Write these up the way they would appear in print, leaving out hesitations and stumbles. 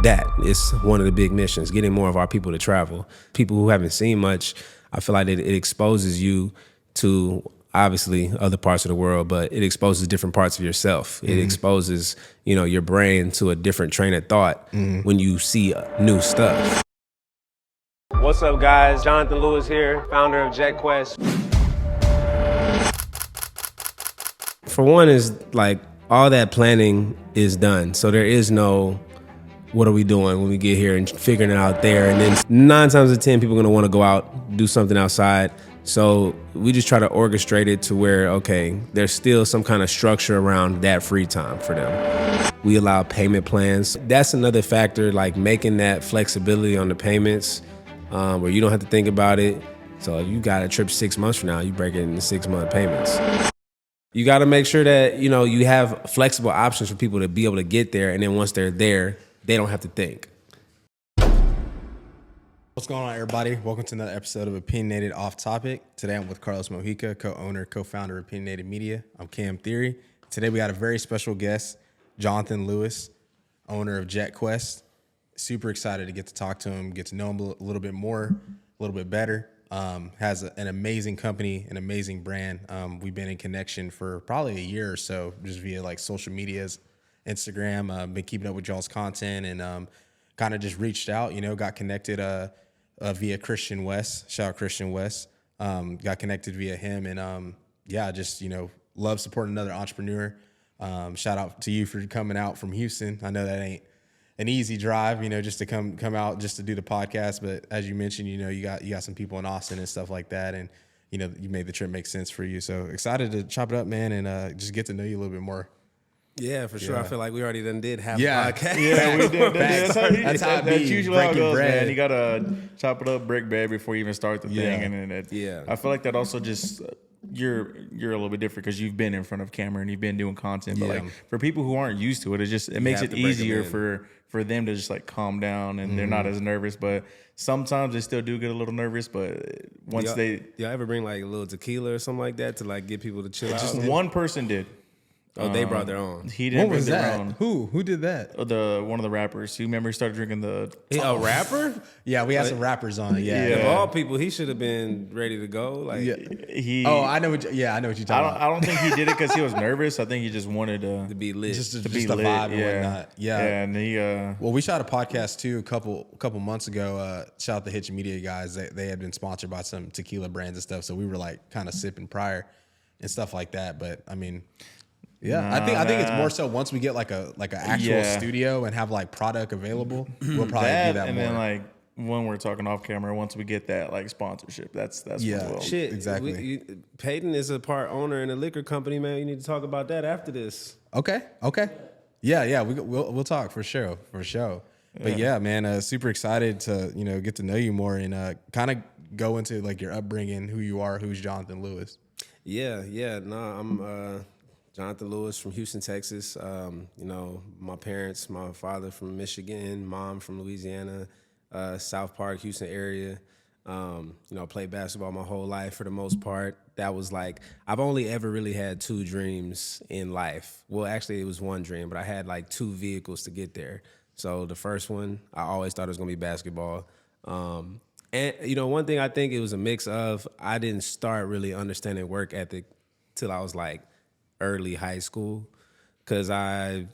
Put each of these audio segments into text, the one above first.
that. It's one of the big missions, getting more of our people to travel. People who haven't seen much, I feel like it exposes you to obviously other parts of the world, but it exposes different parts of yourself. It exposes, your brain to a different train of thought when you see new stuff. What's up, guys? Jonathon Lewis here, founder of JetQuest. For one, is like all that planning is done. So there is no, what are we doing when we get here and figuring it out there. And then 9 times out of 10, people are gonna wanna go out, do something outside. So we just try to orchestrate it to where, okay, there's still some kind of structure around that free time for them. We allow payment plans. That's another factor, like making that flexibility on the payments where you don't have to think about it. So if you got a trip 6 months from now, you break it into 6-month payments. You got to make sure that, you have flexible options for people to be able to get there. And then once they're there, they don't have to think. What's going on, everybody? Welcome to another episode of Opinionated Off Topic. Today I'm with Carlos Mojica, co-owner, co-founder of Opinionated Media. I'm Cam Theory. Today we got a very special guest, Jonathon Lewis, owner of JetQuest. Super excited to get to talk to him, get to know him a little bit more, a little bit better. Has an amazing company, an amazing brand. We've been in connection for probably a year or so, just via like social medias, Instagram. Been keeping up with y'all's content and kind of just reached out, got connected via Christian West. Shout out Christian West. Got connected via him and just love supporting another entrepreneur. Shout out to you for coming out from Houston. I know that ain't an easy drive, just to come out just to do the podcast. But as you mentioned, you got some people in Austin and stuff like that, and you made the trip make sense for you. So excited to chop it up, man, and just get to know you a little bit more. Yeah, for sure. I feel like we already did half Yeah. a podcast. Yeah, we did. That's how it be, usually how it breaking goes, bread. man. You gotta chop it up, break bread before you even start the thing, and then I feel like that also just you're a little bit different because you've been in front of camera and you've been doing content. But like for people who aren't used to it, it makes it easier for them to just like calm down and they're not as nervous. But sometimes they still do get a little nervous. But once y'all ever bring like a little tequila or something like that to like get people to chill out? Just one person did. Oh, they brought their own. He didn't What was bring their that? own. Who did that? One of the rappers. You remember he started drinking the. A rapper? Yeah, we had some rappers on. Yeah. Of all people, he should have been ready to go. Like, I know what you're talking about. I don't think he did it because he was nervous. I think he just wanted to be lit. Just to be the lit, vibe and whatnot. Yeah. And he Well, we shot a podcast too a couple months ago. Shout out the Hitch Media guys. They had been sponsored by some tequila brands and stuff, so we were like kind of sipping prior and stuff like that. But I mean, I think it's more so once we get like an actual studio and have like product available, we'll probably do that and more. then like when we're talking off camera, once we get that like sponsorship, that's when we'll. Shit, exactly. Peyton is a part owner in a liquor company, man. You need to talk about that after this. Okay. Yeah, we'll talk for sure. But yeah, man, super excited to get to know you more and kind of go into like your upbringing, who you are, who's Jonathon Lewis. I'm Jonathon Lewis from Houston, Texas. My parents, my father from Michigan, mom from Louisiana, South Park, Houston area. Played basketball my whole life for the most part. That was like, I've only ever really had 2 dreams in life. Well, actually it was 1 dream, but I had like 2 vehicles to get there. So the first one, I always thought it was gonna be basketball. And one thing I think it was a mix of, I didn't start really understanding work ethic till I was like early high school, because I,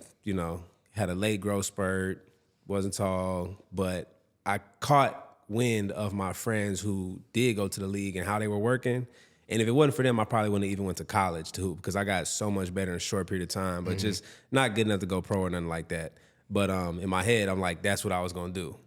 had a late growth spurt, wasn't tall, but I caught wind of my friends who did go to the league and how they were working. And if it wasn't for them, I probably wouldn't have even went to college to hoop, because I got so much better in a short period of time, but just not good enough to go pro or nothing like that. But in my head, I'm like, that's what I was gonna do.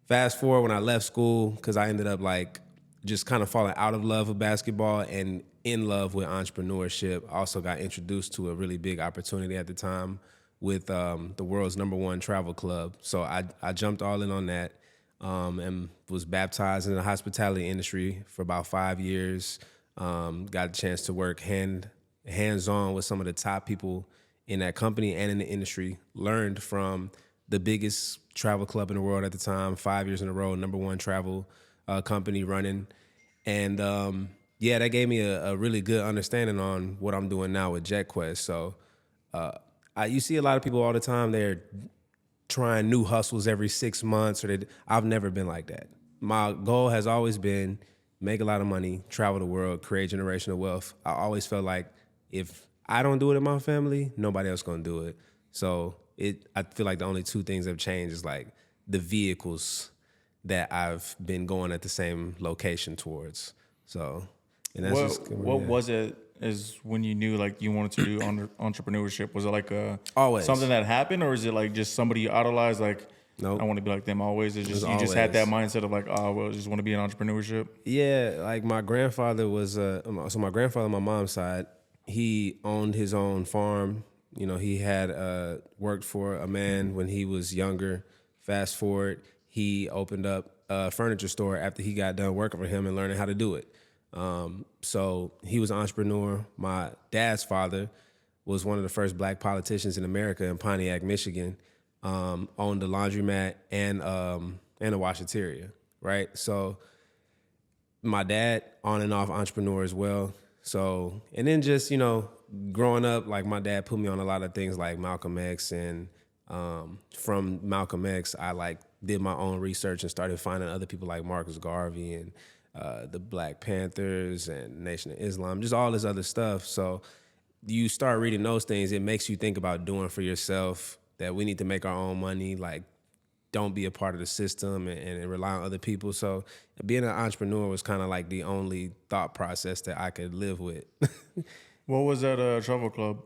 Fast forward when I left school, because I ended up like just kind of falling out of love with basketball and in love with entrepreneurship. I also got introduced to a really big opportunity at the time with the world's #1 travel club. So I jumped all in on that and was baptized in the hospitality industry for about 5 years. Got a chance to work hands-on with some of the top people in that company and in the industry. Learned from the biggest travel club in the world at the time, 5 years in a row, #1 travel company running. And that gave me a really good understanding on what I'm doing now with JetQuest. So you see a lot of people all the time, they're trying new hustles every 6 months. I've never been like that. My goal has always been make a lot of money, travel the world, create generational wealth. I always felt like if I don't do it in my family, nobody else gonna do it. So I feel like the only two things that have changed is like the vehicles that I've been going at the same location towards. So, and that's what was it is when you knew like you wanted to do entrepreneurship? Was it like always something that happened, or is it like just somebody you idolized? Like, nope. I want to be like them always. It's just you always. Just had that mindset of like, oh, well, I just want to be in entrepreneurship. Yeah, like my grandfather was so my grandfather on my mom's side, he owned his own farm. You know, he had worked for a man when he was younger. Fast forward, he opened up a furniture store after he got done working for him and learning how to do it. So he was an entrepreneur. My dad's father was one of the first black politicians in America in Pontiac, Michigan. Owned a laundromat and a washateria, right? So my dad, on and off entrepreneur as well. So, and then just, you know, growing up, like my dad put me on a lot of things like Malcolm X, and from Malcolm X, I like did my own research and started finding other people like Marcus Garvey and the Black Panthers and Nation of Islam, just all this other stuff. So you start reading those things, it makes you think about doing for yourself, that we need to make our own money, like don't be a part of the system and rely on other people. So being an entrepreneur was kind of like the only thought process that I could live with. What was that travel club?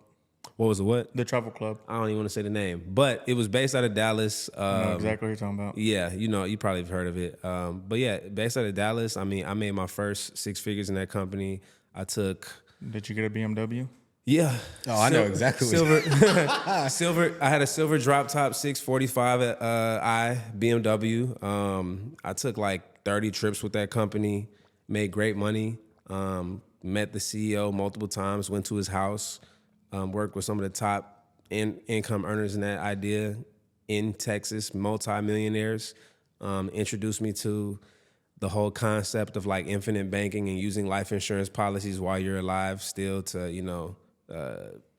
What was the what? The travel club. I don't even want to say the name, but it was based out of Dallas. I know exactly what you're talking about. Yeah, you know, you probably have heard of it. But yeah, based out of Dallas. I mean, I made my first 6 figures in that company. Did you get a BMW? Yeah. Oh, I know exactly. Silver. Silver. I had a silver drop top 645 I BMW. I took like 30 trips with that company, made great money. Met the CEO multiple times, went to his house, worked with some of the top income earners in that idea in Texas, multi-millionaires. Introduced me to the whole concept of like infinite banking and using life insurance policies while you're alive still to, you know,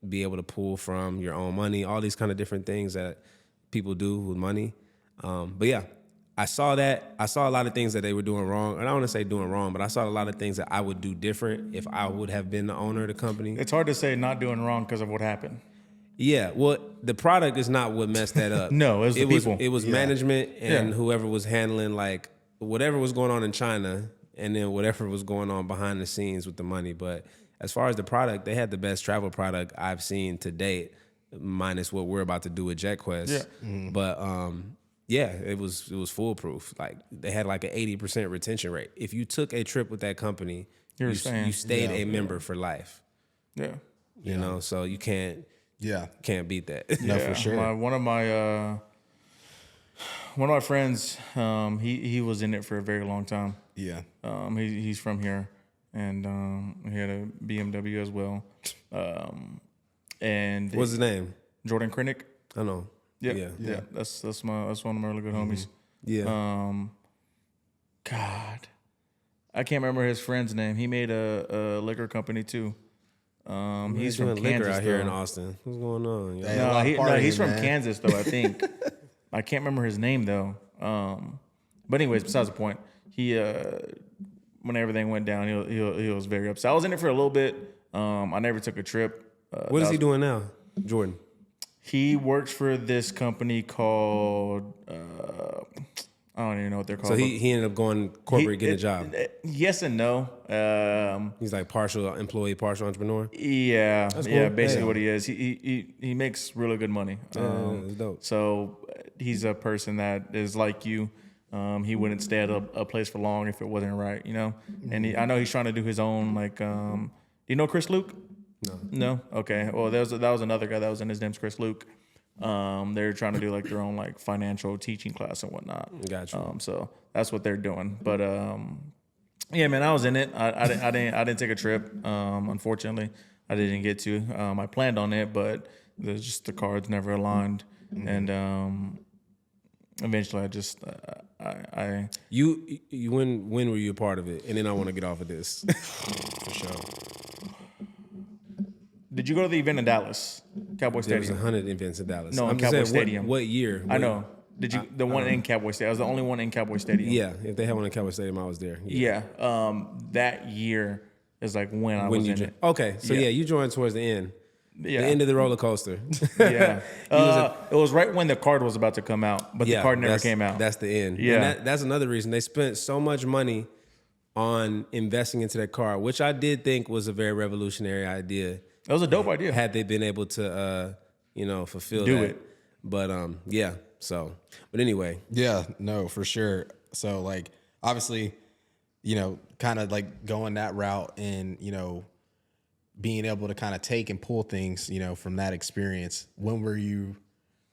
be able to pull from your own money, all these kind of different things that people do with money. But yeah, I saw that. I saw a lot of things that they were doing wrong. And I don't want to say doing wrong, but I saw a lot of things that I would do different if I would have been the owner of the company. It's hard to say not doing wrong because of what happened. Yeah, well, the product is not what messed that up. No, it was the people. It was management and whoever was handling like whatever was going on in China and then whatever was going on behind the scenes with the money. But as far as the product, they had the best travel product I've seen to date, minus what we're about to do with JetQuest. Yeah. Mm-hmm. But yeah, it was foolproof. Like they had like an 80% retention rate. If you took a trip with that company, you stayed a member for life. Yeah. You know, so you can't beat that. No, for sure. One of my friends, he was in it for a very long time. Yeah. He's from here, and he had a BMW as well. And what's his name? Jordan Krennick. I know. Yeah. That's one of my really good homies. Yeah. God, I can't remember his friend's name. He made a liquor company too. He's from Kansas out here in Austin. What's going on? He's from Kansas though. I think I can't remember his name though. But anyways, besides the point, he when everything went down, he was very upset. I was in it for a little bit. I never took a trip. What is he doing now, Jordan? He works for this company called I don't even know what they're called. So he ended up going corporate, getting a job. Yes and no. He's like partial employee, partial entrepreneur. Yeah, cool. Yeah. Basically, what he is, he makes really good money. That's dope. So he's a person that is like you. He wouldn't stay at a place for long if it wasn't right, you know. And I know he's trying to do his own like. Do you know Chris Luke? No. Okay. Well, that was another guy that was in. His name's Chris Luke. They're trying to do like their own like financial teaching class and whatnot. Gotcha. So that's what they're doing. But yeah, man, I was in it. I didn't take a trip. Unfortunately, I didn't get to. I planned on it, but the cards never aligned. Mm-hmm. And eventually, when were you a part of it? And then I want to get off of this for sure. Did you go to the event in Dallas? Cowboy There was Stadium. 100 events in Dallas. No, I'm in just Cowboy saying, Stadium. What year? I know. Did you the one in Cowboy Stadium? I was the only one in Cowboy Stadium. Yeah, if they had one in Cowboy Stadium, I was there. Yeah. That year is like when I was in it. Okay, so yeah, you joined towards the end. Yeah. The end of the roller coaster. Yeah. It was right when the card was about to come out, but the card never came out. That's the end. Yeah. And that's another reason they spent so much money on investing into that card, which I did think was a very revolutionary idea. That was a dope idea. Had they been able to, fulfill Do that. it. But yeah. So, but anyway. Yeah, no, for sure. So like, obviously, kind of like going that route and, being able to kind of take and pull things, from that experience. When were you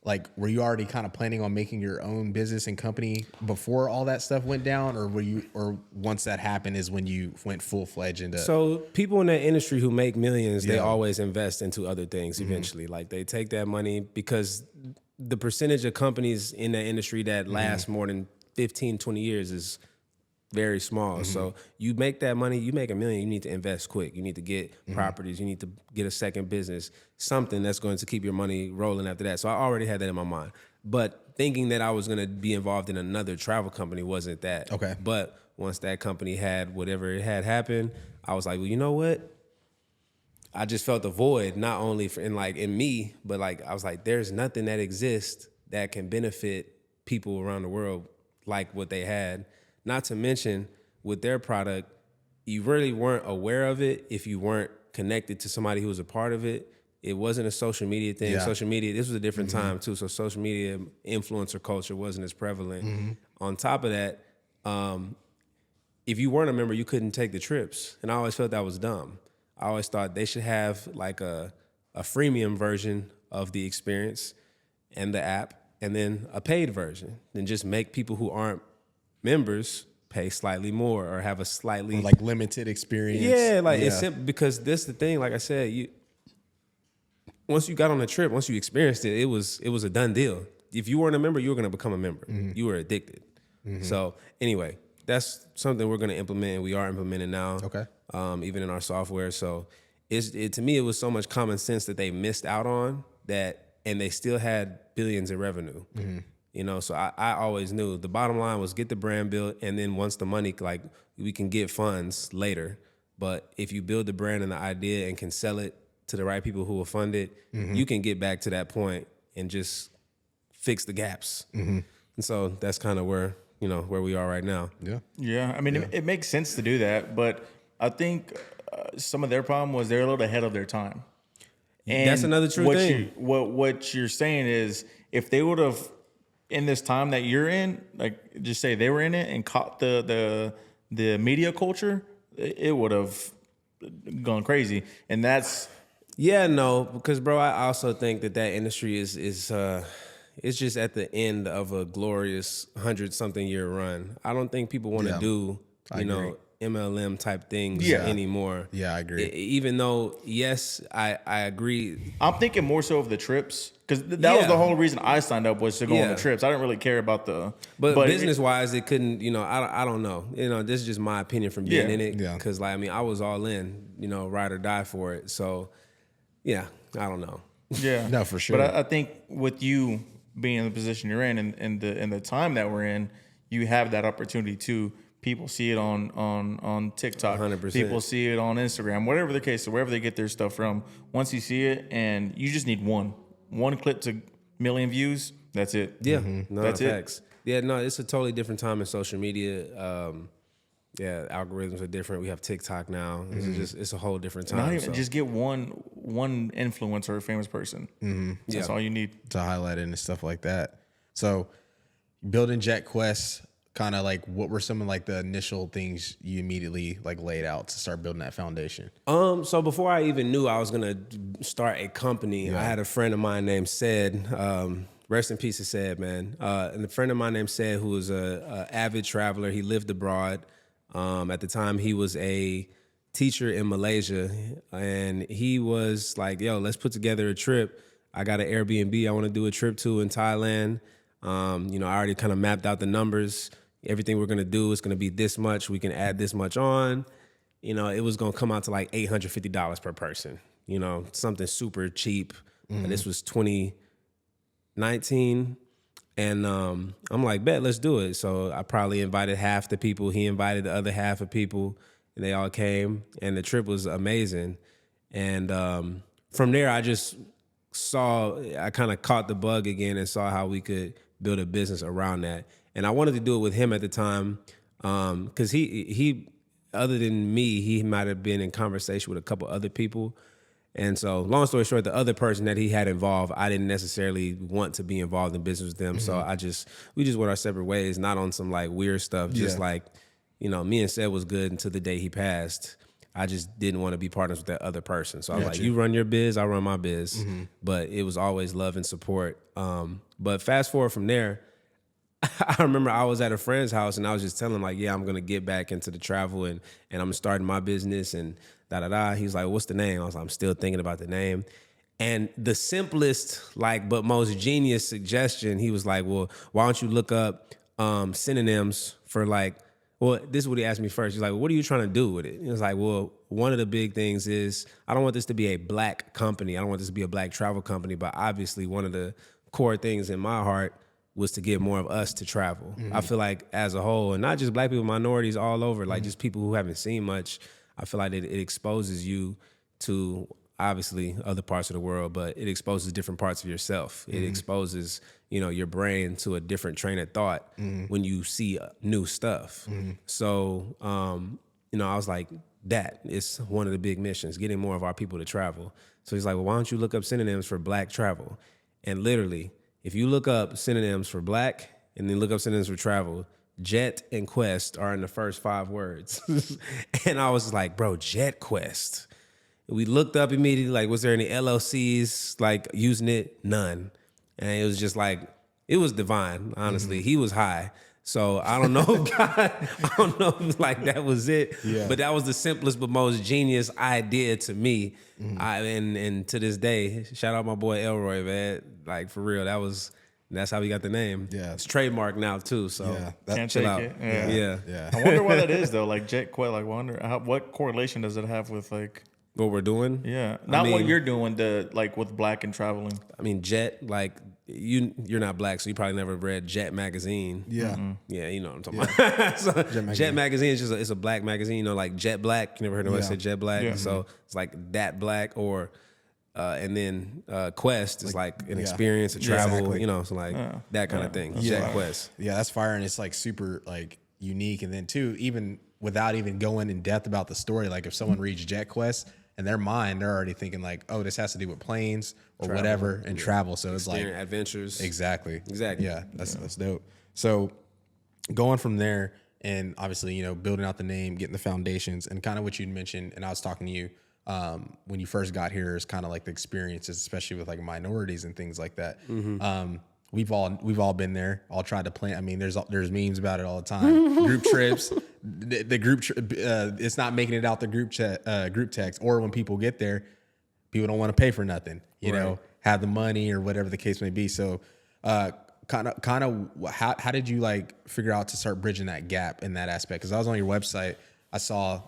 already kind of planning on making your own business and company before all that stuff went down, or once that happened is when you went full fledged into? So people in that industry who make millions, they always invest into other things eventually. Like they take that money because the percentage of companies in that industry that last more than 15, 20 years is very small. So you make that money, you make $1 million, you need to invest quick. You need to get properties, you need to get a second business, something that's going to keep your money rolling after that. So I already had that in my mind. But thinking that I was going to be involved in another travel company wasn't that. Okay. But once that company had whatever it had happened, I was like, well, you know what? I just felt a void, not only in me, but like I was like, there's nothing that exists that can benefit people around the world like what they had. Not to mention, with their product, you really weren't aware of it if you weren't connected to somebody who was a part of it. It wasn't a social media thing. Yeah. Social media, this was a different time too, so social media influencer culture wasn't as prevalent. On top of that, if you weren't a member, you couldn't take the trips. And I always felt that was dumb. I always thought they should have like a freemium version of the experience and the app, and then a paid version. Then just make people who aren't members pay slightly more or have a slightly like limited experience. Yeah, it's simple because this the thing. Like I said, once you got on the trip, once you experienced it, it was a done deal. If you weren't a member, you were going to become a member. You were addicted. So anyway, that's something we're going to implement, and we are implementing now. Okay. Even in our software. So to me, it was so much common sense that they missed out on that, and they still had billions in revenue. So I always knew the bottom line was get the brand built, and then once the money, like we can get funds later. But if you build the brand and the idea and can sell it to the right people who will fund it, you can get back to that point and just fix the gaps. And so that's kind of where we are right now. Yeah. Yeah. I mean, it makes sense to do that, but I think some of their problem was they're a little ahead of their time. And that's another true thing. What you're saying is if they would have, in this time that you're in, like just say they were in it and caught the media culture, it would have gone crazy. And that's because bro, I also think that industry is it's just at the end of a glorious 100-something year run. I don't think people want to do MLM type things anymore. Yeah, I agree. Even though, yes, I agree. I'm thinking more so of the trips because that was the whole reason I signed up was to go on the trips. I didn't really care about but business wise, it couldn't. I don't know. This is just my opinion from being in it. Yeah. Because I was all in. Ride or die for it. So, yeah, I don't know. Yeah, no, for sure. But I think with you being in the position you're in and the time that we're in, you have that opportunity to. People see it on TikTok. 100%. People see it on Instagram, whatever the case, or wherever they get their stuff from. Once you see it, and you just need one clip to million views. That's it. Yeah, no, that's facts. Yeah, no, it's a totally different time in social media. Algorithms are different. We have TikTok now. It's a whole different time. Just get one influencer or famous person. That's all you need to highlight it and stuff like that. So, building JetQuest. Kind of like, what were some of like the initial things you immediately like laid out to start building that foundation? So before I even knew I was gonna start a company, I had a friend of mine named Said. Rest in peace to Said, man. And a friend of mine named Said, who was a avid traveler. He lived abroad. At the time, he was a teacher in Malaysia, and he was like, "Yo, let's put together a trip. I got an Airbnb I want to do a trip to in Thailand. I already kind of mapped out the numbers." Everything we're gonna do is gonna be this much. We can add this much on. It was gonna come out to like $850 per person. Something super cheap. This was 2019. And I'm like, bet, let's do it. So I probably invited half the people. He invited the other half of people, and they all came. And the trip was amazing. And from there, I kind of caught the bug again and saw how we could build a business around that. And I wanted to do it with him at the time because he, other than me, he might have been in conversation with a couple other people. And so, long story short, the other person that he had involved, I didn't necessarily want to be involved in business with them. So we just went our separate ways, not on some like weird stuff. Just like, me and Seth was good until the day he passed. I just didn't want to be partners with that other person. So I was like, you run your biz, I run my biz. But it was always love and support. But fast forward from there, I remember I was at a friend's house and I was just telling him like, yeah, I'm going to get back into the travel and I'm starting my business and da-da-da. He's like, what's the name? I was like, I'm still thinking about the name. And the simplest, but most genius suggestion, he was like, well, why don't you look up synonyms for this is what he asked me first. He's like, well, what are you trying to do with it? He was like, well, one of the big things is I don't want this to be a black company. I don't want this to be a black travel company. But obviously one of the core things in my heart was to get more of us to travel. I feel like as a whole, and not just black people, minorities all over, just people who haven't seen much, I feel like it exposes you to obviously other parts of the world, but it exposes different parts of yourself. It exposes, your brain to a different train of thought when you see new stuff. So, I was like, that is one of the big missions, getting more of our people to travel. So he's like, well, why don't you look up synonyms for black travel? And literally, if you look up synonyms for black and then look up synonyms for travel, Jet and Quest are in the first 5 words. And I was like, bro, JetQuest. We looked up immediately, was there any LLCs using it? None. And it was just it was divine, honestly. He was high. So I don't know, God, I don't know if that was it. Yeah. But that was the simplest but most genius idea to me. And to this day, shout out my boy Elroy, man. For real, that's how we got the name. Yeah. It's trademarked now too. So can't take out. It. Yeah. I wonder why that is though. JetQuest, what correlation does it have with what we're doing? Yeah. Not what you're doing, with black and traveling. I mean, Jet, you're not black, so you probably never read Jet magazine. Yeah. Yeah, you know what I'm talking about. So Jet magazine is it's a black magazine, Jet Black. You never heard nobody say Jet Black? Yeah. So it's that black or and then Quest is an experience, a travel, so that kind of thing. JetQuest. Yeah, that's fire, and it's super unique. And then too, even without even going in depth about the story, if someone reads JetQuest, in their mind, they're already thinking oh, this has to do with planes or travel, whatever, and travel. So it's adventures. Exactly. Yeah, that's dope. So going from there, and obviously, building out the name, getting the foundations, and kind of what you'd mentioned, and I was talking to you when you first got here, is kind of the experiences, especially with minorities and things like that. We've all been there. All tried to plan. I mean, there's memes about it all the time. Group trips, the group it's not making it out the group text, or when people get there, people don't want to pay for nothing. Have the money or whatever the case may be. So, kind of, how did you figure out to start bridging that gap in that aspect? Because I was on your website, I saw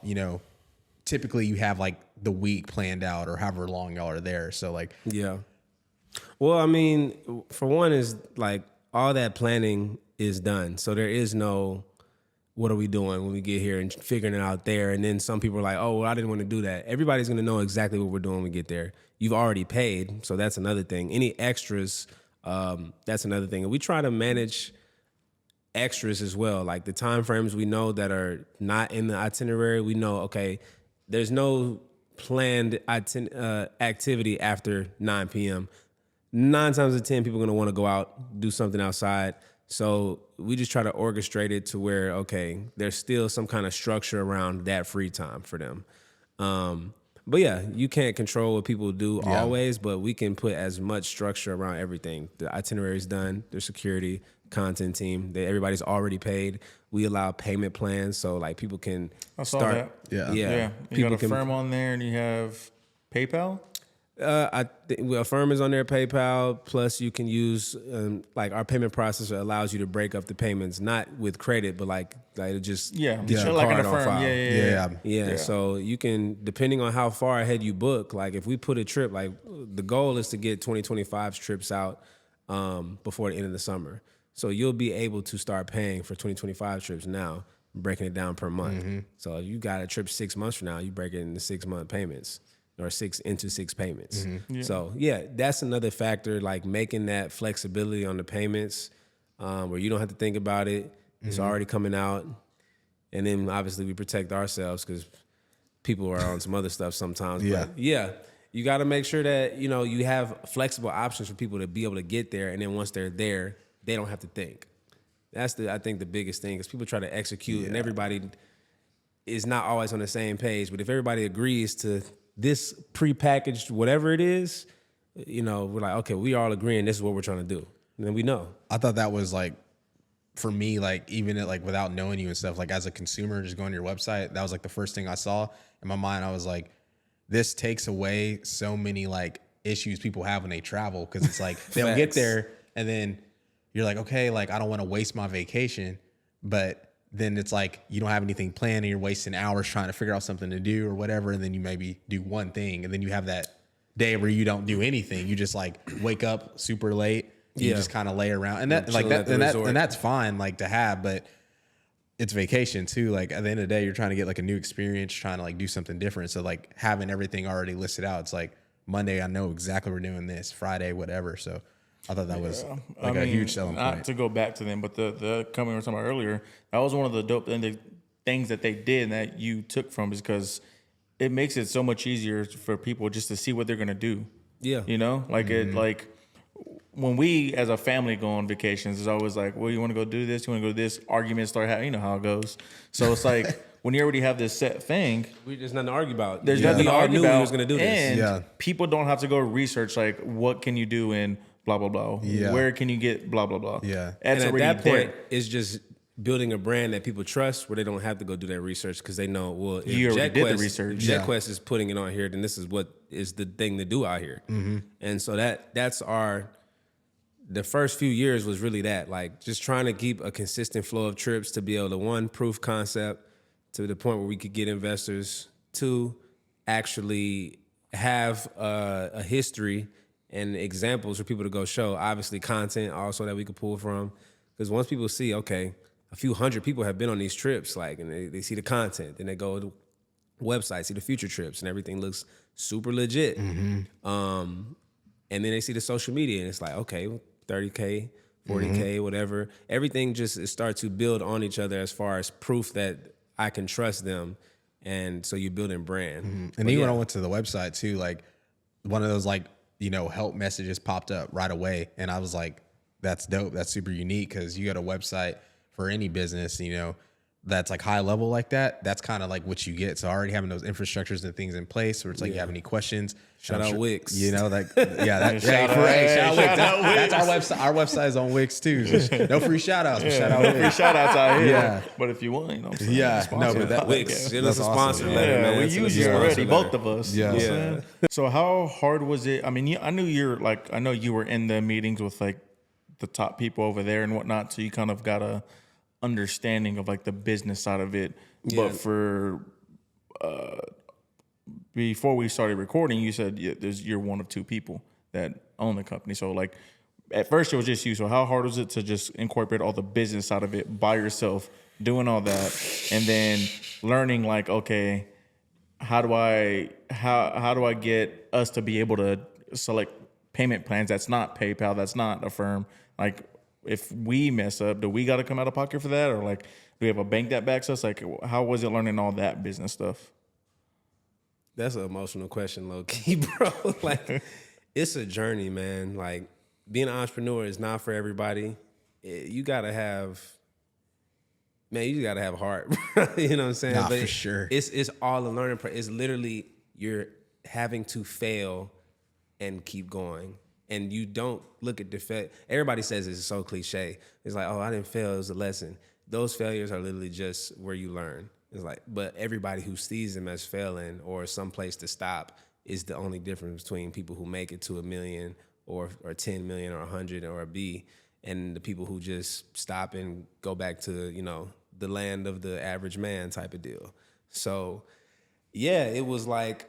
typically you have the week planned out or however long y'all are there. So yeah. Well, I mean, for one is all that planning is done. So there is no, what are we doing when we get here and figuring it out there. And then some people are like, oh, well, I didn't want to do that. Everybody's going to know exactly what we're doing when we get there. You've already paid. So that's another thing. Any extras, that's another thing. And we try to manage extras as well. The time frames we know that are not in the itinerary, we know, okay, there's no planned activity after 9 p.m. 9 times out of 10, people are going to want to go out, do something outside. So we just try to orchestrate it to where, okay, there's still some kind of structure around that free time for them. But yeah, you can't control what people do always, but we can put as much structure around everything. The itinerary's done, there's security, content team, everybody's already paid. We allow payment plans, so people can start. That. Yeah. You got a firm on there, and you have PayPal. Affirm is on their PayPal. Plus, you can use like our payment processor allows you to break up the payments, not with credit, but like it just get your like card an on Affirm. file. Yeah. So you can, depending on how far ahead you book, like if we put a trip, like the goal is to get 2025's trips out before the end of the summer. So you'll be able to start paying for 2025 trips now, breaking it down per month. Mm-hmm. So if you got a trip 6 months from now, you break it into 6 month payments. Or 6 payments. Mm-hmm. So that's another factor, like making that flexibility on the payments, where you don't have to think about it. It's already coming out. And then obviously we protect ourselves because people are on some other stuff sometimes. Yeah. But you got to make sure that, you have flexible options for people to be able to get there. And then once they're there, they don't have to think. That's I think the biggest thing is people try to execute and everybody is not always on the same page. But if everybody agrees to this prepackaged whatever it is, we're like, okay, we all agreeing this is what we're trying to do. And then we know. I thought that was like, for me, like even like without knowing you and stuff, like as a consumer, just going to your website, that was like the first thing I saw in my mind. I was like, this takes away so many like issues people have when they travel. Cause it's like, they'll get there and then you're like, okay, like I don't want to waste my vacation, but then it's like you don't have anything planned and you're wasting hours trying to figure out something to do or whatever. And then you maybe do one thing and then you have that day where you don't do anything. You just like wake up super late. You just kind of lay around and and that's fine like to have, but it's vacation too. Like at the end of the day, you're trying to get like a new experience, trying to like do something different. So like having everything already listed out, it's like Monday, I know exactly we're doing this, Friday, whatever. So I thought that was like a huge selling point. Not to go back to them, but the company we were talking about earlier, that was one of the dope things that they did and that you took from is because it makes it so much easier for people just to see what they're gonna do. Yeah, it like when we as a family go on vacations, it's always like, well, you want to go do this, you want to go do this. Arguments start happening. You know how it goes. So it's like when you already have this set thing, there's nothing to argue about. There's nothing to argue about. We was gonna do this, and people don't have to go research like what can you do in blah, blah, blah. Yeah. Where can you get blah, blah, blah. Yeah. And at that point, it's just building a brand that people trust where they don't have to go do that research because they know, well, if you already did the research. JetQuest is putting it on here, then this is what is the thing to do out here. Mm-hmm. And so that's the first few years was really that, like just trying to keep a consistent flow of trips to be able to, one, proof concept to the point where we could get investors, two, actually have a history and examples for people to go show. Obviously, content also that we could pull from. Because once people see, okay, a few hundred people have been on these trips, like, and they see the content, then they go to the website, see the future trips, and everything looks super legit. Mm-hmm. And then they see the social media, and it's like, okay, 30K, 40K, whatever. Everything just starts to build on each other as far as proof that I can trust them. And so you're building brand. Mm-hmm. And even when I went to the website too, like one of those like, help messages popped up right away. And I was like, that's dope. That's super unique because you got a website for any business, that's like high level like that. That's kind of like what you get. So already having those infrastructures and things in place where it's like you have any questions. Shout out Wix. Shout out Wix. That's our website. Our website is on Wix too. So no free shout outs, but shout out Wix. Free shout outs out here. Yeah. But if you want, what I'm saying? Yeah. No, but that Wix. It was a sponsor letter, man. We use you already, both of us. Yeah. So how hard was it? I mean, I know you were in the meetings with like the top people over there and whatnot. So you kind of got a understanding of like the business side of it. But for before we started recording, you said you're one of two people that own the company. So like at first it was just you. So how hard was it to just incorporate all the business side of it by yourself, doing all that, and then learning like, okay, how do I get us to be able to select payment plans that's not PayPal, that's not Affirm? Like if we mess up, do we got to come out of pocket for that? Or like, do we have a bank that backs us? Like, how was it learning all that business stuff? That's an emotional question, low key, bro. Like, it's a journey, man. Like, being an entrepreneur is not for everybody. You gotta have heart. You know what I'm saying? Nah, but for sure. It's all a learning process. It's literally you're having to fail and keep going. And you don't look at everybody says it's so cliche. It's like, oh, I didn't fail. It was a lesson. Those failures are literally just where you learn. It's like, but everybody who sees them as failing or some place to stop, is the only difference between people who make it to 1 million or 10 million or 100 or a B, and the people who just stop and go back to, you know, the land of the average man type of deal. So yeah, it was like,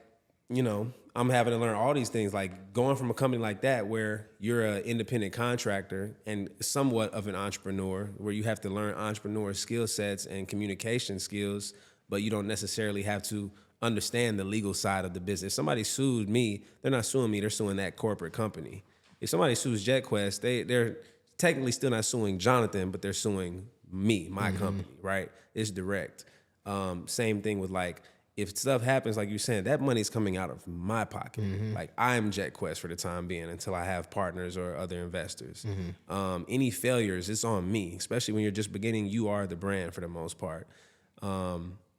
you know, I'm having to learn all these things, like going from a company like that where you're an independent contractor and somewhat of an entrepreneur, where you have to learn entrepreneur skill sets and communication skills, but you don't necessarily have to understand the legal side of the business. If somebody sued me, they're not suing me, they're suing that corporate company. If somebody sues JetQuest, they're technically still not suing Jonathon, but they're suing me, my company, right? It's direct. Same thing with like, if stuff happens, like you're saying, that money's coming out of my pocket. Like I'm JetQuest for the time being until I have partners or other investors. Any failures, it's on me, especially when you're just beginning, you are the brand for the most part.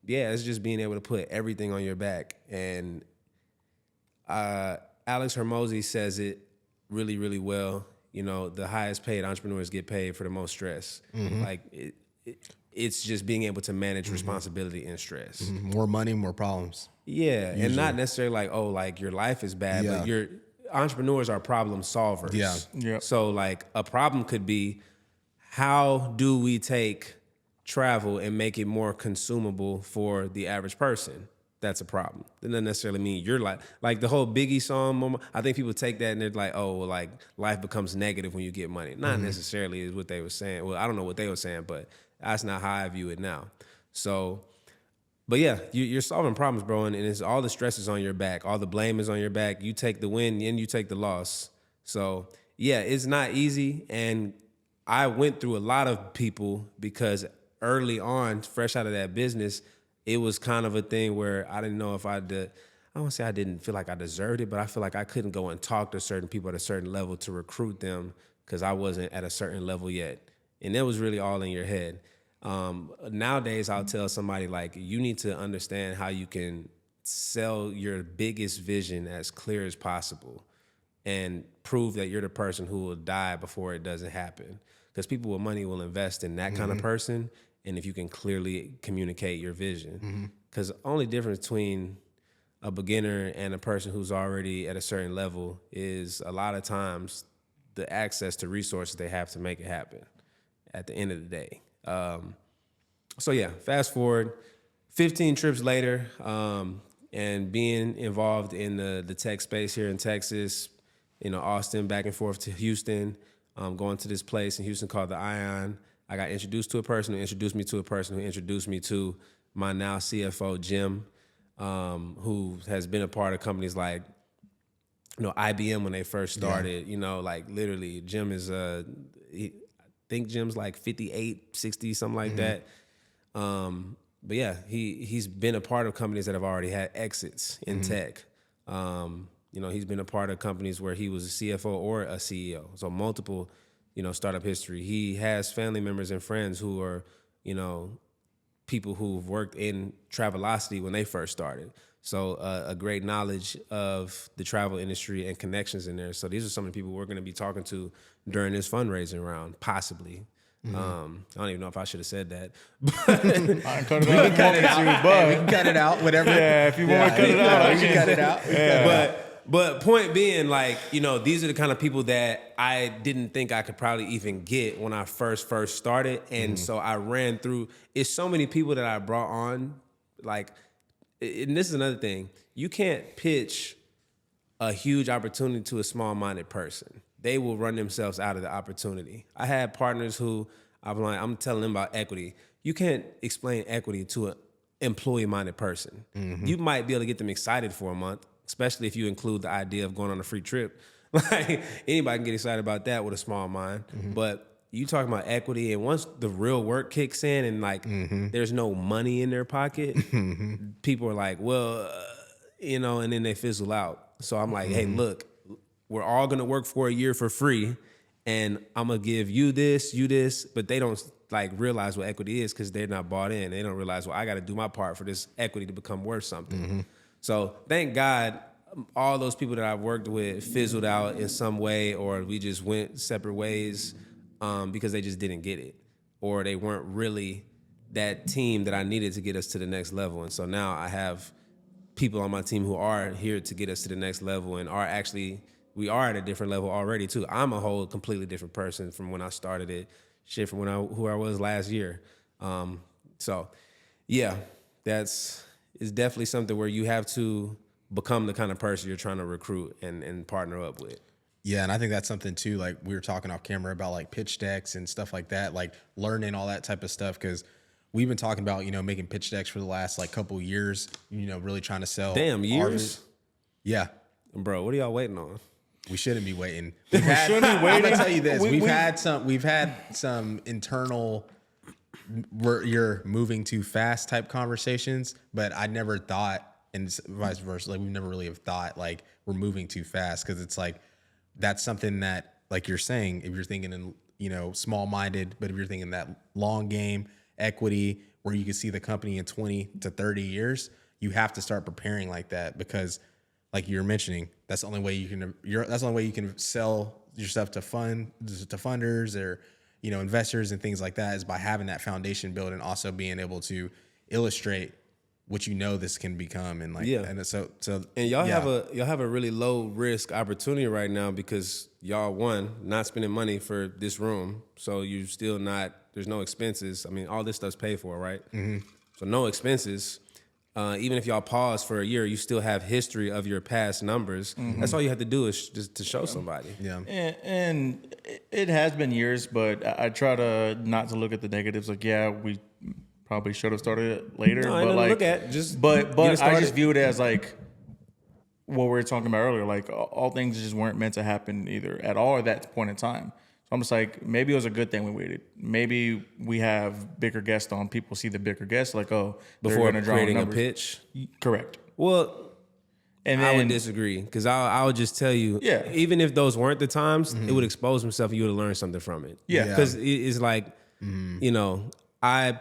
Yeah, it's just being able to put everything on your back. And Alex Hermosi says it really, really well. You know, the highest paid entrepreneurs get paid for the most stress. Like it's just being able to manage responsibility and stress. More money, more problems. Yeah, usually. And not necessarily like, oh, like your life is bad, but your entrepreneurs are problem solvers. Yeah. So like a problem could be, how do we take travel and make it more consumable for the average person? That's a problem. That doesn't necessarily mean you're like the whole Biggie song. I think people take that and they're like, oh, well, like life becomes negative when you get money. Not necessarily is what they were saying. Well, I don't know what they were saying, but that's not how I view it now. So, but yeah, you're solving problems, bro, and it's all the stress is on your back. All the blame is on your back. You take the win and you take the loss. So yeah, it's not easy. And I went through a lot of people because early on, fresh out of that business, it was kind of a thing where I didn't know if I don't want to say I didn't feel like I deserved it, but I feel like I couldn't go and talk to certain people at a certain level to recruit them because I wasn't at a certain level yet. And that was really all in your head. Nowadays, I'll tell somebody like, you need to understand how you can sell your biggest vision as clear as possible and prove that you're the person who will die before it doesn't happen. Because people with money will invest in that kind of person. And if you can clearly communicate your vision. Because the only difference between a beginner and a person who's already at a certain level is a lot of times the access to resources they have to make it happen at the end of the day. So yeah, fast forward 15 trips later, and being involved in the tech space here in Texas, you know, Austin, back and forth to Houston, going to this place in Houston called the Ion. I got introduced to a person who introduced me to a person who introduced me to my now CFO, Jim, who has been a part of companies like, you know, IBM when they first started. You know, like literally Jim is, I think Jim's like 58, 60, something like that. But yeah, he's been a part of companies that have already had exits in tech. You know, he's been a part of companies where he was a CFO or a CEO. So multiple, you know, startup history. He has family members and friends who are, you know, people who've worked in Travelocity when they first started. So a great knowledge of the travel industry and connections in there. So these are some of the people we're going to be talking to during this fundraising round, possibly. I don't even know if I should have said that. I cut it out. We can cut it out, whatever. Yeah, if you want to cut it out, we can cut it out. But point being, like, you know, these are the kind of people that I didn't think I could probably even get when I first started. And so I ran through, it's so many people that I brought on, like, and this is another thing. You can't pitch a huge opportunity to a small-minded person. They will run themselves out of the opportunity. I had partners who I'm telling them about equity. You can't explain equity to an employee-minded person. You might be able to get them excited for a month, especially if you include the idea of going on a free trip. Like anybody can get excited about that with a small mind. But you talking about equity, and once the real work kicks in and like there's no money in their pocket, people are like, well, you know, and then they fizzle out. So I'm like, hey, look, we're all gonna work for a year for free, and I'm gonna give you this, but they don't like realize what equity is because they're not bought in. They don't realize, well, I got to do my part for this equity to become worth something. So thank God all those people that I've worked with fizzled out in some way, or we just went separate ways because they just didn't get it, or they weren't really that team that I needed to get us to the next level. And so now I have people on my team who are here to get us to the next level and we are at a different level already too. I'm a whole completely different person from when I started it, from who I was last year. So yeah, it's definitely something where you have to become the kind of person you're trying to recruit and partner up with. Yeah, and I think that's something too, like we were talking off camera about like pitch decks and stuff like that, like learning all that type of stuff, because we've been talking about, making pitch decks for the last like couple years, really trying to sell. Damn, years? Yeah. Bro, what are y'all waiting on? We shouldn't be waiting. I'm gonna tell you this. We've had some internal you're moving too fast type conversations, but I never thought, and vice versa, like we've never really have thought like we're moving too fast, because it's like that's something that, like you're saying, if you're thinking in, small-minded, but if you're thinking that long game, equity, where you can see the company in 20 to 30 years, you have to start preparing like that, because like you're mentioning, that's the only way you can sell yourself to funders or, investors and things like that, is by having that foundation built and also being able to illustrate what this can become. And like, and so and y'all have a really low risk opportunity right now, because y'all not spending money for this room, so you still there's no expenses. I mean, all this stuff's paid for, right? Mm-hmm. So no expenses. Even if y'all pause for a year, you still have history of your past numbers. Mm-hmm. That's all you have to do, is just to show somebody. Yeah. And it has been years, but I try to not to look at the negatives. Like, yeah, we probably should have started it later. No, but like, look at just but I just view it as like what we were talking about earlier. Like all things just weren't meant to happen either at all at that point in time. So I'm just like, maybe it was a good thing we waited. Maybe we have bigger guests on. People see the bigger guests, like, before creating a pitch. Correct. Well, and then, I would disagree, because I would just tell you, even if those weren't the times, it would expose himself and you would have learned something from it. Yeah. Because it's like, I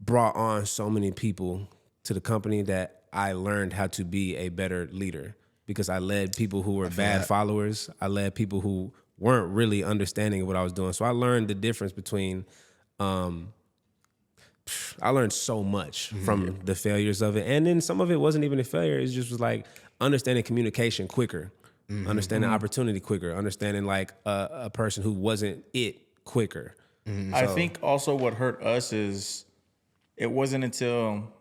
brought on so many people to the company that I learned how to be a better leader, because I led people who were bad followers. I led people who weren't really understanding of what I was doing. So I learned the difference between, I learned so much from the failures of it. And then some of it wasn't even a failure. It just was like understanding communication quicker, understanding opportunity quicker, understanding like a person who wasn't it quicker. So, I think also what hurt us is it wasn't until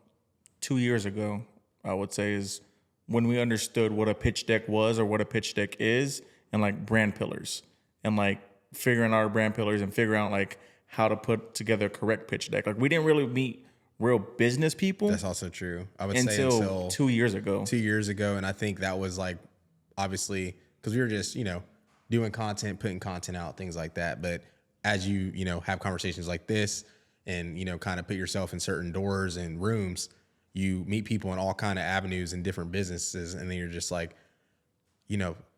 2 years ago, I would say, is when we understood what a pitch deck was or what a pitch deck is, and like brand pillars, and like figuring out our brand pillars and figuring out like how to put together a correct pitch deck. Like we didn't really meet real business people. That's also true. I would say until 2 years ago. 2 years ago, and I think that was like obviously because we were just doing content, putting content out, things like that. But as you have conversations like this, and kind of put yourself in certain doors and rooms, you meet people in all kind of avenues and different businesses, and then you're just like,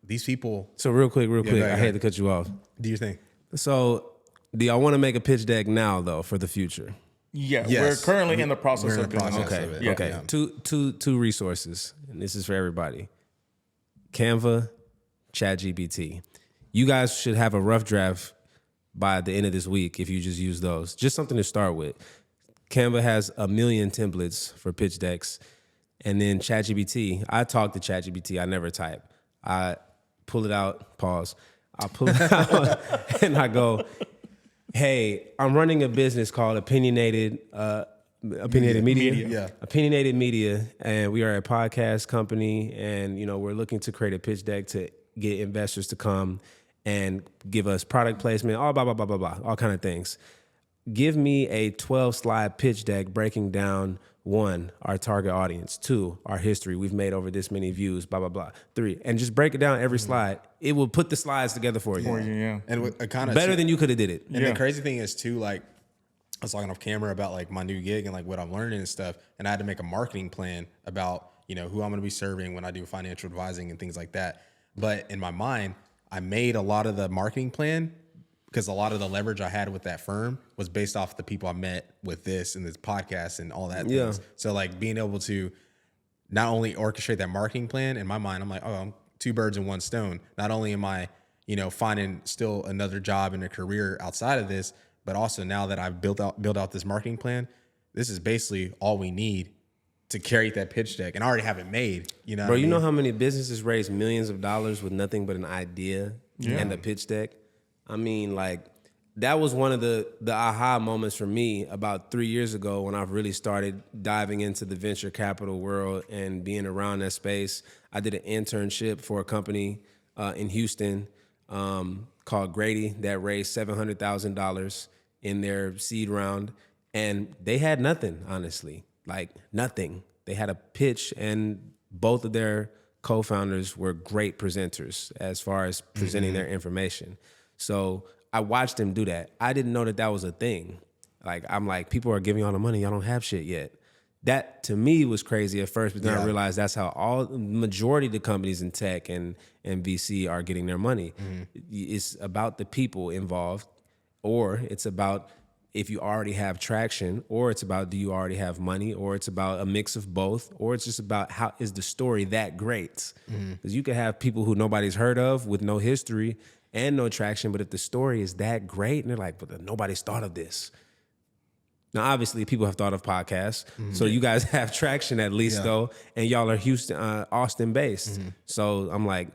these people. So real quick, I hate to cut you off. Do you think? So do y'all want to make a pitch deck now though for the future? Yeah, yes. We're currently in the process of doing that. Okay, yeah. Okay. Yeah. Two resources, and this is for everybody. Canva, ChatGPT. You guys should have a rough draft by the end of this week if you just use those. Just something to start with. Canva has 1 million templates for pitch decks. And then ChatGPT, I talk to ChatGPT, I never type. I pull it out, pause. I pull it out and I go, hey, I'm running a business called Opinionated Media. Yeah. Opinionated Media, and we are a podcast company, and we're looking to create a pitch deck to get investors to come and give us product placement, all blah, blah, blah, blah, blah, all kind of things. Give me a 12-slide pitch deck breaking down 1, our target audience, 2, our history. We've made over this many views, blah, blah, blah. 3, and just break it down every slide. It will put the slides together for you. Yeah. And it kind of better than you could have did it. And the crazy thing is too, like, I was talking off camera about like my new gig and like what I'm learning and stuff. And I had to make a marketing plan about, who I'm going to be serving when I do financial advising and things like that. But in my mind, I made a lot of the marketing plan because a lot of the leverage I had with that firm was based off the people I met with this and this podcast and all that. Yeah. Things. So like being able to not only orchestrate that marketing plan in my mind, I'm like, oh, I'm 2 birds in 1 stone. Not only am I, finding still another job and a career outside of this, but also now that I've built out this marketing plan, this is basically all we need to carry that pitch deck and already have it made. You know, bro. You know how many businesses raise millions of dollars with nothing but an idea and a pitch deck? I mean, like that was one of the aha moments for me about 3 years ago when I really started diving into the venture capital world and being around that space. I did an internship for a company in Houston called Grady that raised $700,000 in their seed round, and they had nothing, honestly. Like nothing. They had a pitch, and both of their co-founders were great presenters as far as presenting their information. So I watched them do that. I didn't know that that was a thing. Like, I'm like, people are giving y'all the money, y'all don't have shit yet. That to me was crazy at first, but then I realized that's how all majority of the companies in tech and VC are getting their money. It's about the people involved, or it's about if you already have traction, or it's about do you already have money, or it's about a mix of both, or it's just about how is the story that great? Because you could have people who nobody's heard of with no history and no traction, but if the story is that great, and they're like, but nobody's thought of this. Now, obviously, people have thought of podcasts, so you guys have traction at least, though, and y'all are Houston, Austin-based. So I'm like,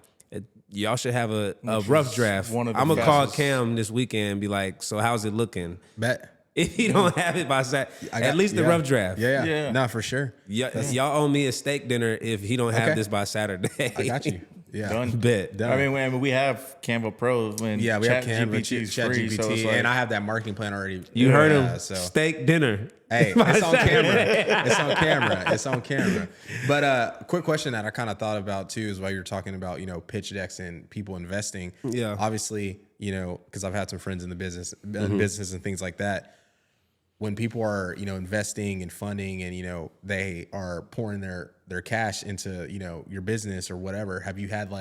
y'all should have a rough draft. I'm going to call Cam this weekend and be like, so how's it looking? Bet. If you don't have it by Saturday, at least the rough draft. Yeah. No, for sure. Y'all owe me a steak dinner if he don't have this by Saturday. I got you. Yeah. Done. Bet. Done. I mean, we have Canva Pro when we have Canva, free, so it's like, and I have that marketing plan already. You heard him. So. Steak dinner. Hey, it's on camera. It's on camera. But quick question that I kind of thought about too is while you're talking about, pitch decks and people investing. Yeah. Obviously, because I've had some friends in the business and things like that. When people are, investing and funding and, they are pouring their cash into, your business or whatever, have you had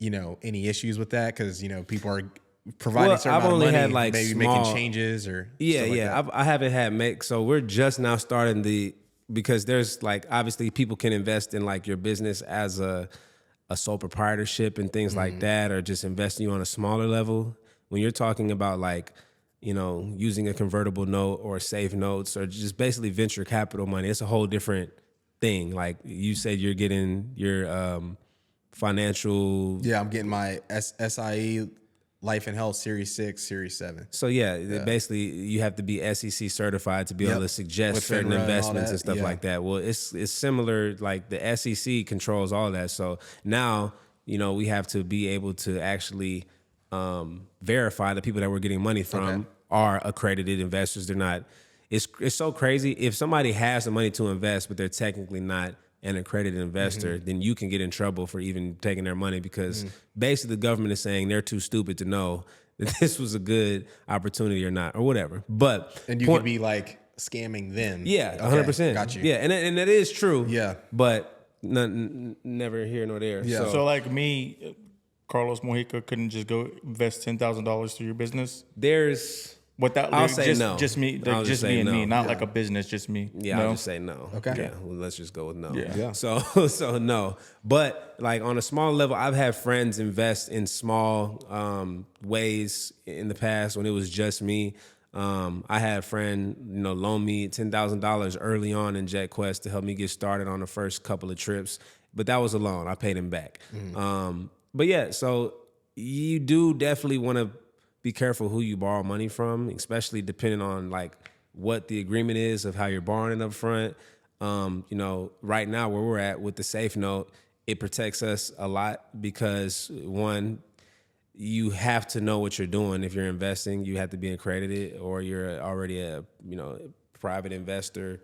any issues with that? Because, people are providing certain I've amount only of money, had maybe making changes or stuff like that. I haven't had so we're just now starting because there's obviously people can invest in your business as a sole proprietorship and things like that, or just investing you on a smaller level. When you're talking about using a convertible note or safe notes or just basically venture capital money, it's a whole different thing. Like you said, you're getting your financial. Yeah, I'm getting my SIE Life and Health Series 6, Series 7. So basically you have to be SEC certified to be able to suggest with certain investments and stuff like that. Well, it's similar, like the SEC controls all that. So now, we have to be able to actually verify the people that we're getting money from are accredited investors. They're not. It's so crazy. If somebody has the money to invest, but they're technically not an accredited investor, then you can get in trouble for even taking their money because basically the government is saying they're too stupid to know that this was a good opportunity or not or whatever. But you could be scamming them. Yeah, 100%. Got you. Yeah, and that is true. Yeah, but never here nor there. Yeah. So like me, Carlos Mojica, couldn't just go invest $10,000 through your business? There's without I'll say no. Just me, just me and me, not like a business, just me. Yeah, no? I'll just say no. Okay. Yeah, well, let's just go with no. Yeah. So no. But on a small level, I've had friends invest in small ways in the past when it was just me. I had a friend, loan me $10,000 early on in JetQuest to help me get started on the first couple of trips. But that was a loan. I paid him back. But yeah, so you do definitely want to be careful who you borrow money from, especially depending on what the agreement is of how you're borrowing it up front. Right now where we're at with the safe note, it protects us a lot because one, you have to know what you're doing. If you're investing, you have to be accredited, or you're already a private investor,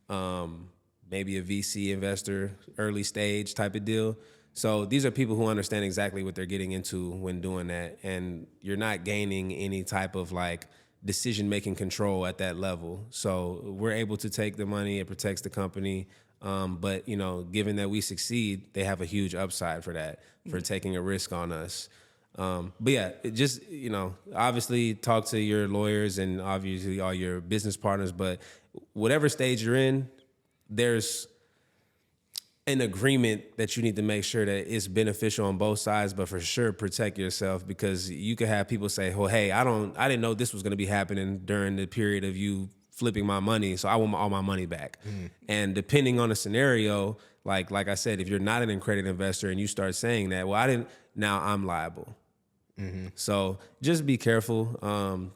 maybe a VC investor, early stage type of deal. So these are people who understand exactly what they're getting into when doing that, and you're not gaining any type of decision-making control at that level. So we're able to take the money, it protects the company, but given that we succeed, they have a huge upside for that, for taking a risk on us. But yeah, it just, obviously talk to your lawyers and obviously all your business partners, but whatever stage you're in, there's an agreement that you need to make sure that it's beneficial on both sides, but for sure protect yourself, because you could have people say, well, hey, I didn't know this was going to be happening during the period of you flipping my money, so I want all my money back. And depending on the scenario, like I said, if you're not an accredited investor and you start saying that, well, now I'm liable. So just be careful.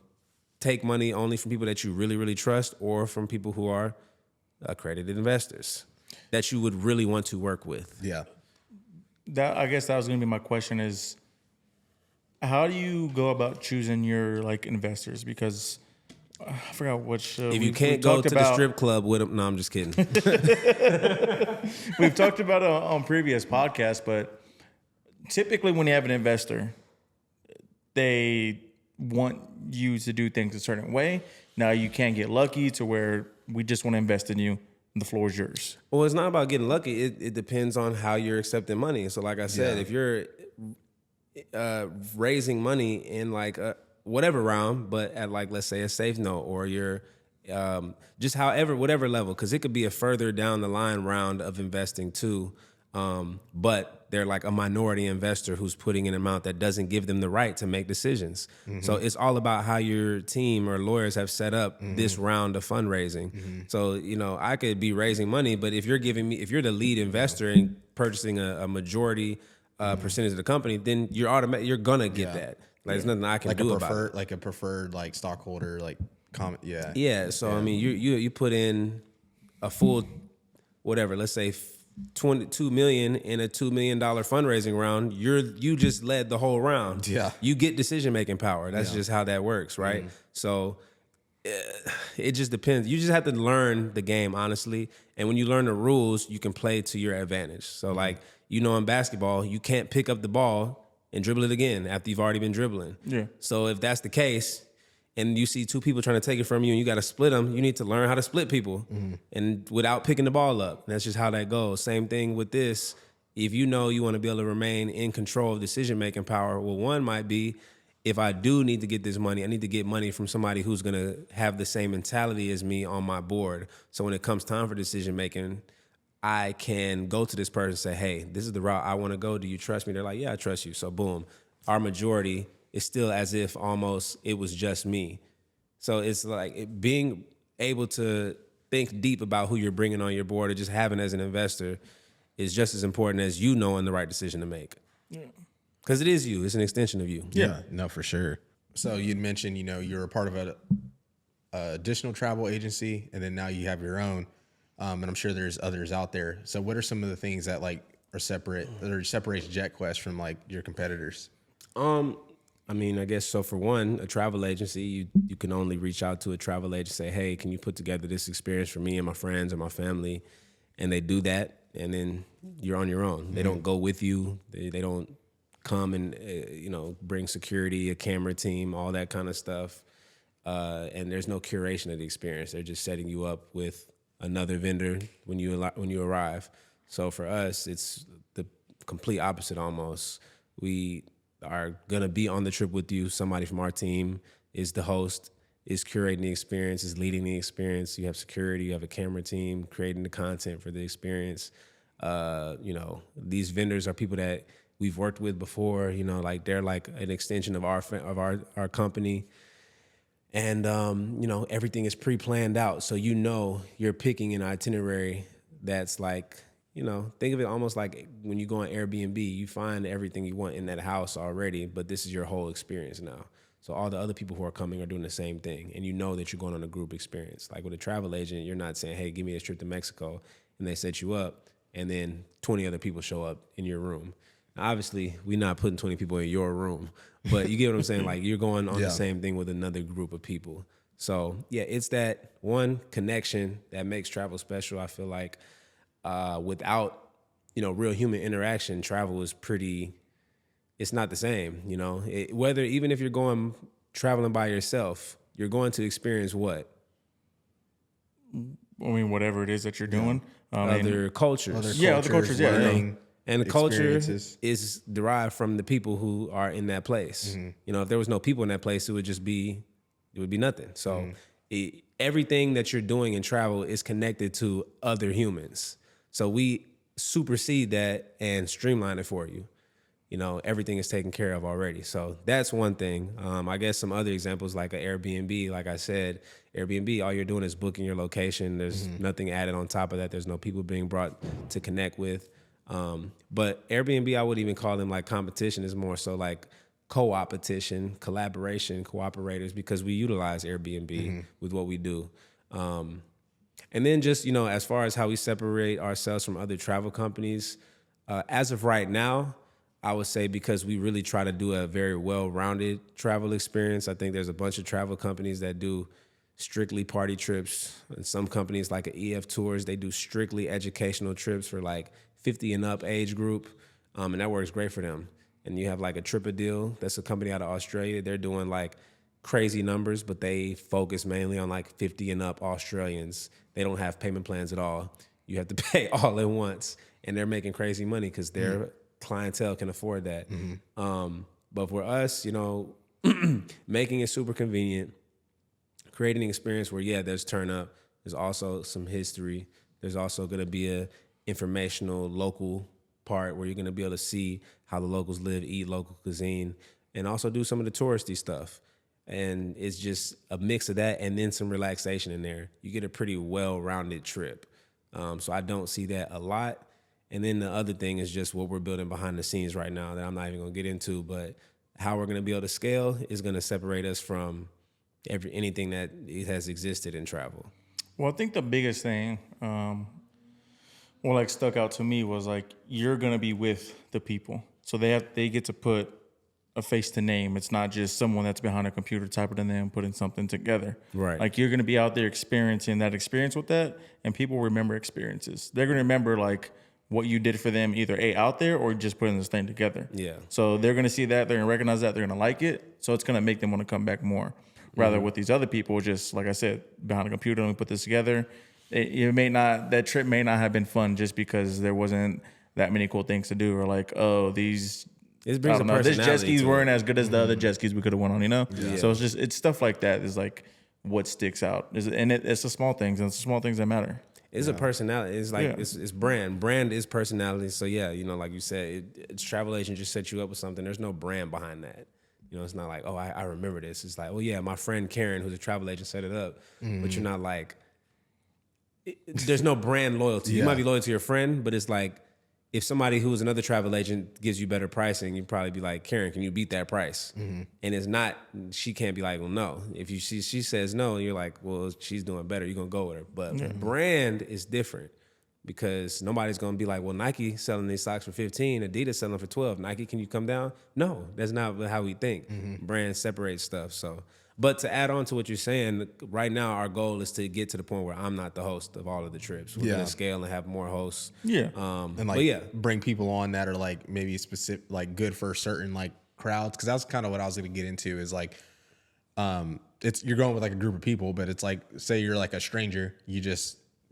Take money only from people that you really, really trust, or from people who are accredited investors that you would really want to work with. Yeah. I guess that was going to be my question is, how do you go about choosing your like investors? Because I forgot which. If you can't go to the strip club with them, no, I'm just kidding. We've talked about it on previous podcasts, but typically when you have an investor, they want you to do things a certain way. Now you can't get lucky to where we just want to invest in you and the floor is yours. Well, it's not about getting lucky. It depends on how you're accepting money. So like I said, if you're raising money in like whatever round, but at like, let's say a safe note, or you're just whatever level, because it could be a further down the line round of investing too. But they're like a minority investor who's putting an amount that doesn't give them the right to make decisions. So it's all about how your team or lawyers have set up this round of fundraising. So, you know, I could be raising money, but if you're the lead investor and purchasing a majority percentage of the company, then you're gonna get that. Like there's nothing I can do about it. Like a preferred like stockholder, like comment. Yeah. Yeah. So I mean, you put in a full, whatever, let's say $22 million in a $2 million fundraising round. You just led the whole round. Yeah. You get decision making power. That's just how that works, right? So it just depends. You just have to learn the game, honestly. And when you learn the rules, you can play to your advantage. So like, you know, in basketball, you can't pick up the ball and dribble it again after you've already been dribbling. Yeah. So if that's the case, and you see two people trying to take it from you and you got to split them, you need to learn how to split people and without picking the ball up. That's just how that goes. Same thing with this. If you know you want to be able to remain in control of decision-making power, well, one might be, if I do need to get this money, I need to get money from somebody who's going to have the same mentality as me on my board. So when it comes time for decision-making, I can go to this person and say, hey, this is the route I want to go. Do you trust me? They're like, yeah, I trust you. So boom, our majority, it's still as if almost it was just me. So it's like being able to think deep about who you're bringing on your board, or just having as an investor, is just as important as you knowing the right decision to make. Yeah. Because it is you. It's an extension of you. Yeah, no, for sure. So you'd mentioned, you know, you're a part of a additional travel agency, and then now you have your own. And I'm sure there's others out there. So what are some of the things that like are separate, or separates JetQuest from like your competitors? I mean, I guess so. For one, a travel agency, you can only reach out to a travel agent, say, hey, can you put together this experience for me and my friends or my family? And they do that, and then you're on your own. They don't go with you. They don't come and, bring security, a camera team, all that kind of stuff. And there's no curation of the experience. They're just setting you up with another vendor when you arrive. So for us, it's the complete opposite almost. We are going to be on the trip with you. Somebody from our team is the host, is curating the experience, is leading the experience. You have security, you have a camera team creating the content for the experience. These vendors are people that we've worked with before, like they're like an extension of our company. And, everything is pre-planned out. So, you're picking an itinerary that's like, think of it almost like when you go on Airbnb, you find everything you want in that house already, but this is your whole experience now. So all the other people who are coming are doing the same thing, and you know that you're going on a group experience. Like with a travel agent, you're not saying, hey, give me a trip to Mexico, and they set you up, and then 20 other people show up in your room. Now, obviously, we're not putting 20 people in your room, but you get what I'm saying? Like you're going on the same thing with another group of people. So yeah, it's that one connection that makes travel special. I feel like without, real human interaction, travel is it's not the same, even if you're traveling by yourself, you're going to experience what? I mean, whatever it is that you're doing. Other cultures. Other cultures, And the culture is derived from the people who are in that place. Mm-hmm. If there was no people in that place, it would be nothing. So everything that you're doing in travel is connected to other humans. So we supersede that and streamline it for you. everything is taken care of already. So that's one thing. I guess some other examples like an Airbnb, like I said, Airbnb, all you're doing is booking your location. There's nothing added on top of that. There's no people being brought to connect with. But Airbnb, I would even call them like competition. Is more so like co-opetition, collaboration, cooperators, because we utilize Airbnb with what we do. And then just, as far as how we separate ourselves from other travel companies, as of right now, I would say because we really try to do a very well-rounded travel experience. I think there's a bunch of travel companies that do strictly party trips. And some companies like EF Tours, they do strictly educational trips for like 50 and up age group. And that works great for them. And you have like a Tripadeal, that's a company out of Australia. They're doing like crazy numbers, but they focus mainly on like 50 and up Australians. They don't have payment plans at all. You have to pay all at once, and they're making crazy money because their clientele can afford that. But for us, making it super convenient, creating an experience where, there's turn up, there's also some history. There's also going to be a informational local part where you're going to be able to see how the locals live, eat local cuisine, and also do some of the touristy stuff. And it's just a mix of that and then some relaxation in there. You get a pretty well-rounded trip. So I don't see that a lot. And then the other thing is just what we're building behind the scenes right now that I'm not even going to get into, but how we're going to be able to scale is going to separate us from anything that has existed in travel. Well, I think the biggest thing, what stuck out to me was you're going to be with the people. So they get to put a face to name. It's not just someone that's behind a computer typing in there and putting something together. Right. You're going to be out there experiencing that experience with that, and people remember experiences. They're going to remember what you did for them, either out there or just putting this thing together. Yeah. So they're going to see that, they're going to recognize that, they're going to like it. So it's going to make them want to come back more. Rather with these other people, just like I said, behind a computer, and we put this together. That trip may not have been fun just because there wasn't that many cool things to do, or these. It brings this jet skis weren't as good as the other jet skis we could have went on, Yeah. So it's stuff like that is what sticks out. It's the small things, and it's the small things that matter. It's a personality. It's it's brand. Brand is personality. So like you said, it's travel agent just set you up with something. There's no brand behind that. It's not like, oh, I remember this. It's like, oh yeah, my friend Karen, who's a travel agent, set it up. But you're not there's no brand loyalty. You might be loyal to your friend, but it's like, if somebody who is another travel agent gives you better pricing, you'd probably be like, Karen, can you beat that price? And it's not, she can't be like, well, no. If she says no, you're like, well, she's doing better. You're going to go with her. But brand is different because nobody's going to be like, well, Nike selling these socks for 15, Adidas selling for 12. Nike, can you come down? No, that's not how we think. Brand separates stuff. So, but to add on to what you're saying, right now our goal is to get to the point where I'm not the host of all of the trips. We're gonna scale and have more hosts. Yeah. And bring people on that are maybe specific, good for certain crowds. Cause that's kind of what I was gonna get into is you're going with a group of people, but it's say you're a stranger, you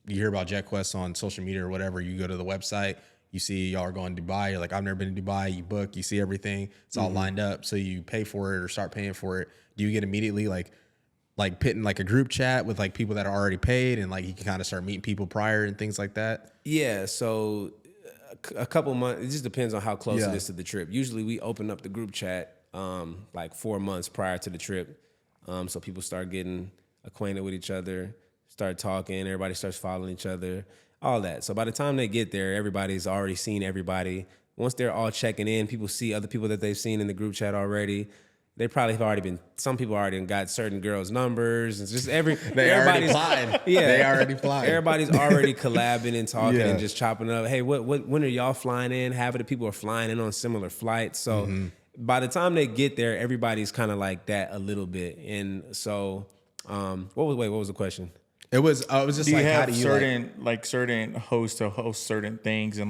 hear about JetQuest on social media or whatever, you go to the website, you see y'all are going to Dubai, you're like, I've never been to Dubai, you book, you see everything, it's all lined up. So you pay for it or start paying for it. Do you get immediately put in a group chat with people that are already paid and you can kind of start meeting people prior and things like that? Yeah. So a couple months, it just depends on how close it is to the trip. Usually we open up the group chat 4 months prior to the trip. So people start getting acquainted with each other, start talking, everybody starts following each other, all that. So by the time they get there, everybody's already seen everybody. Once they're all checking in, people see other people that they've seen in the group chat already. They probably have already been, some people already got certain girls' numbers. It's just everybody's flying. Yeah. They already flying. Everybody's already collabing and talking and just chopping up. Hey, when are y'all flying in? Half of the people are flying in on similar flights. So by the time they get there, everybody's kind of like that a little bit. And so, what was the question? It was just do you have certain hosts to host certain things and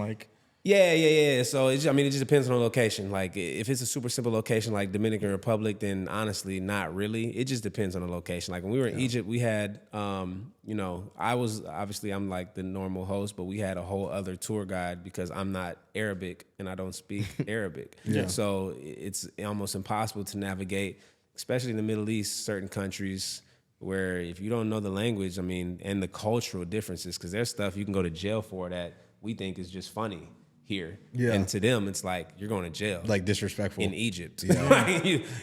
Yeah. So it just depends on the location. If it's a super simple location like Dominican Republic, then honestly, not really. It just depends on the location. When we were in Egypt, we had, I'm the normal host, but we had a whole other tour guide because I'm not Arabic and I don't speak Arabic. So it's almost impossible to navigate, especially in the Middle East, certain countries where if you don't know the language, and the cultural differences, because there's stuff you can go to jail for that we think is just funny. here. Yeah. And to them, it's like, you're going to jail. Like disrespectful. In Egypt. Yeah.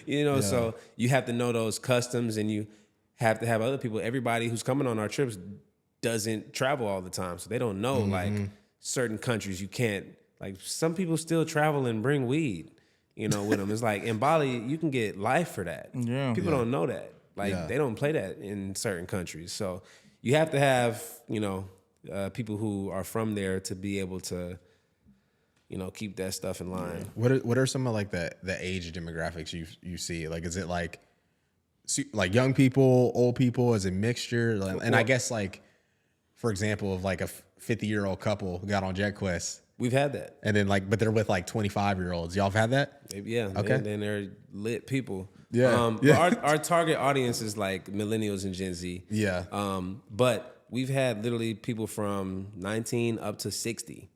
you know, so you have to know those customs, and you have to have other people. Everybody who's coming on our trips doesn't travel all the time. So they don't know like certain countries you can't, like some people still travel and bring weed, you know, with them. It's like in Bali, you can get life for that. Yeah. People don't know that. Like they don't play that in certain countries. So you have to have, you know, people who are from there to be able to, you know, keep that stuff in line. What are some of like the age demographics you see? Like, is it like young people, old people? Is it mixture? Like, and I guess like, for example, of like a 50-year-old couple who got on JetQuest. We've had that. And then like, but they're with like 25-year-olds. Y'all have had that? Yeah. Okay. And they're lit people. Yeah. But our target audience is like millennials and Gen Z. Yeah. But we've had literally people from 19 up to 60.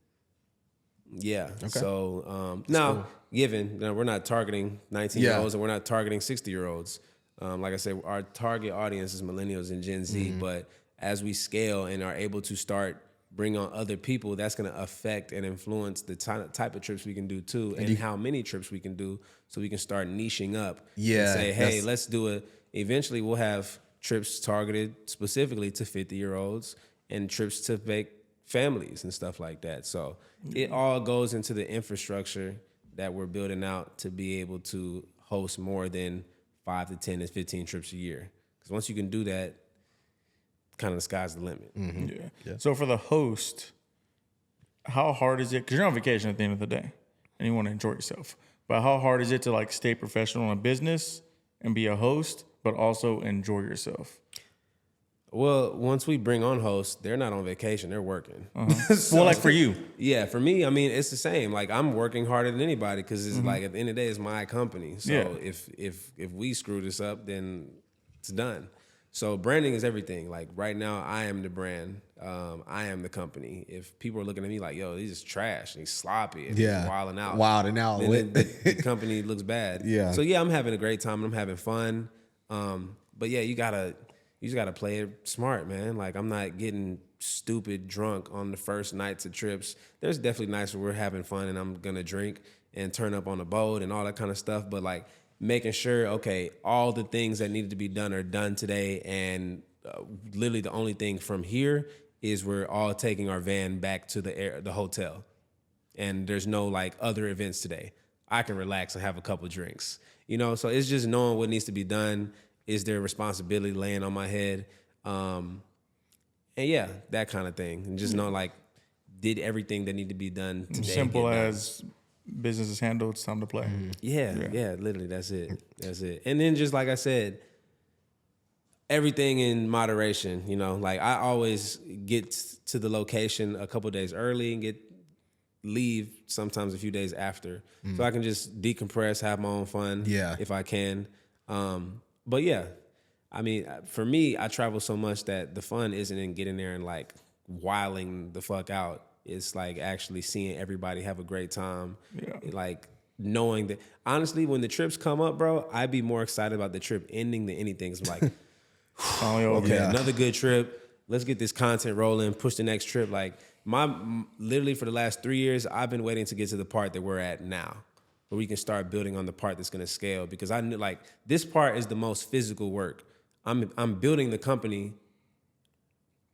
Yeah. Okay. So now, cool. Given we're not targeting 19-year-olds and we're not targeting 60-year-olds. Like I said, our target audience is millennials and Gen Z. But as we scale and are able to start bring on other people, that's going to affect and influence the type of trips we can do too, and how many trips we can do, so we can start niching up. And say, hey, let's do it. Eventually, we'll have trips targeted specifically to 50-year-olds and trips to make families and stuff like that. So it all goes into the infrastructure that we're building out to be able to host more than 5 to 10 to 15 trips a year. Because once you can do that, kind of the sky's the limit. Yeah. So for the host, how hard is it? Because you're on vacation at the end of the day and you want to enjoy yourself. But how hard is it to like stay professional in business and be a host, but also enjoy yourself? Well, once we bring on hosts, they're not on vacation; they're working. So, well, like for you, yeah, for me, I mean, it's the same. Like I'm working harder than anybody because it's like at the end of the day, it's my company. So if we screw this up, then it's done. So branding is everything. Like right now, I am the brand. I am the company. If people are looking at me like, yo, he's just trash and he's sloppy and he's wilding out. Then the company looks bad. Yeah. So yeah, I'm having a great time and I'm having fun. But yeah, you just gotta play it smart, man. Like I'm not getting stupid drunk on the first nights of trips. There's definitely nights where we're having fun and I'm gonna drink and turn up on the boat and all that kind of stuff. But like making sure, okay, all the things that needed to be done are done today. And literally the only thing from here is we're all taking our van back to the hotel. And there's no like other events today. I can relax and have a couple drinks. You know, so it's just knowing what needs to be done. Is there responsibility laying on my head? And yeah, that kind of thing. And just know like, did everything that needed to be done today. Simple as business is handled, it's time to play. Yeah, literally, that's it. That's it. And then just like I said, everything in moderation, you know, like I always get to the location a couple days early and leave sometimes a few days after. So I can just decompress, have my own fun if I can. But yeah, I mean, for me, I travel so much that the fun isn't in getting there and like wilding the fuck out. It's like actually seeing everybody have a great time. Yeah. Like knowing that, honestly, when the trips come up, bro, I'd be more excited about the trip ending than anything. It's like, another good trip. Let's get this content rolling, push the next trip. Like literally for the last 3 years, I've been waiting to get to the part that we're at now, where we can start building on the part that's going to scale. Because I knew like this part is the most physical work. I'm building the company.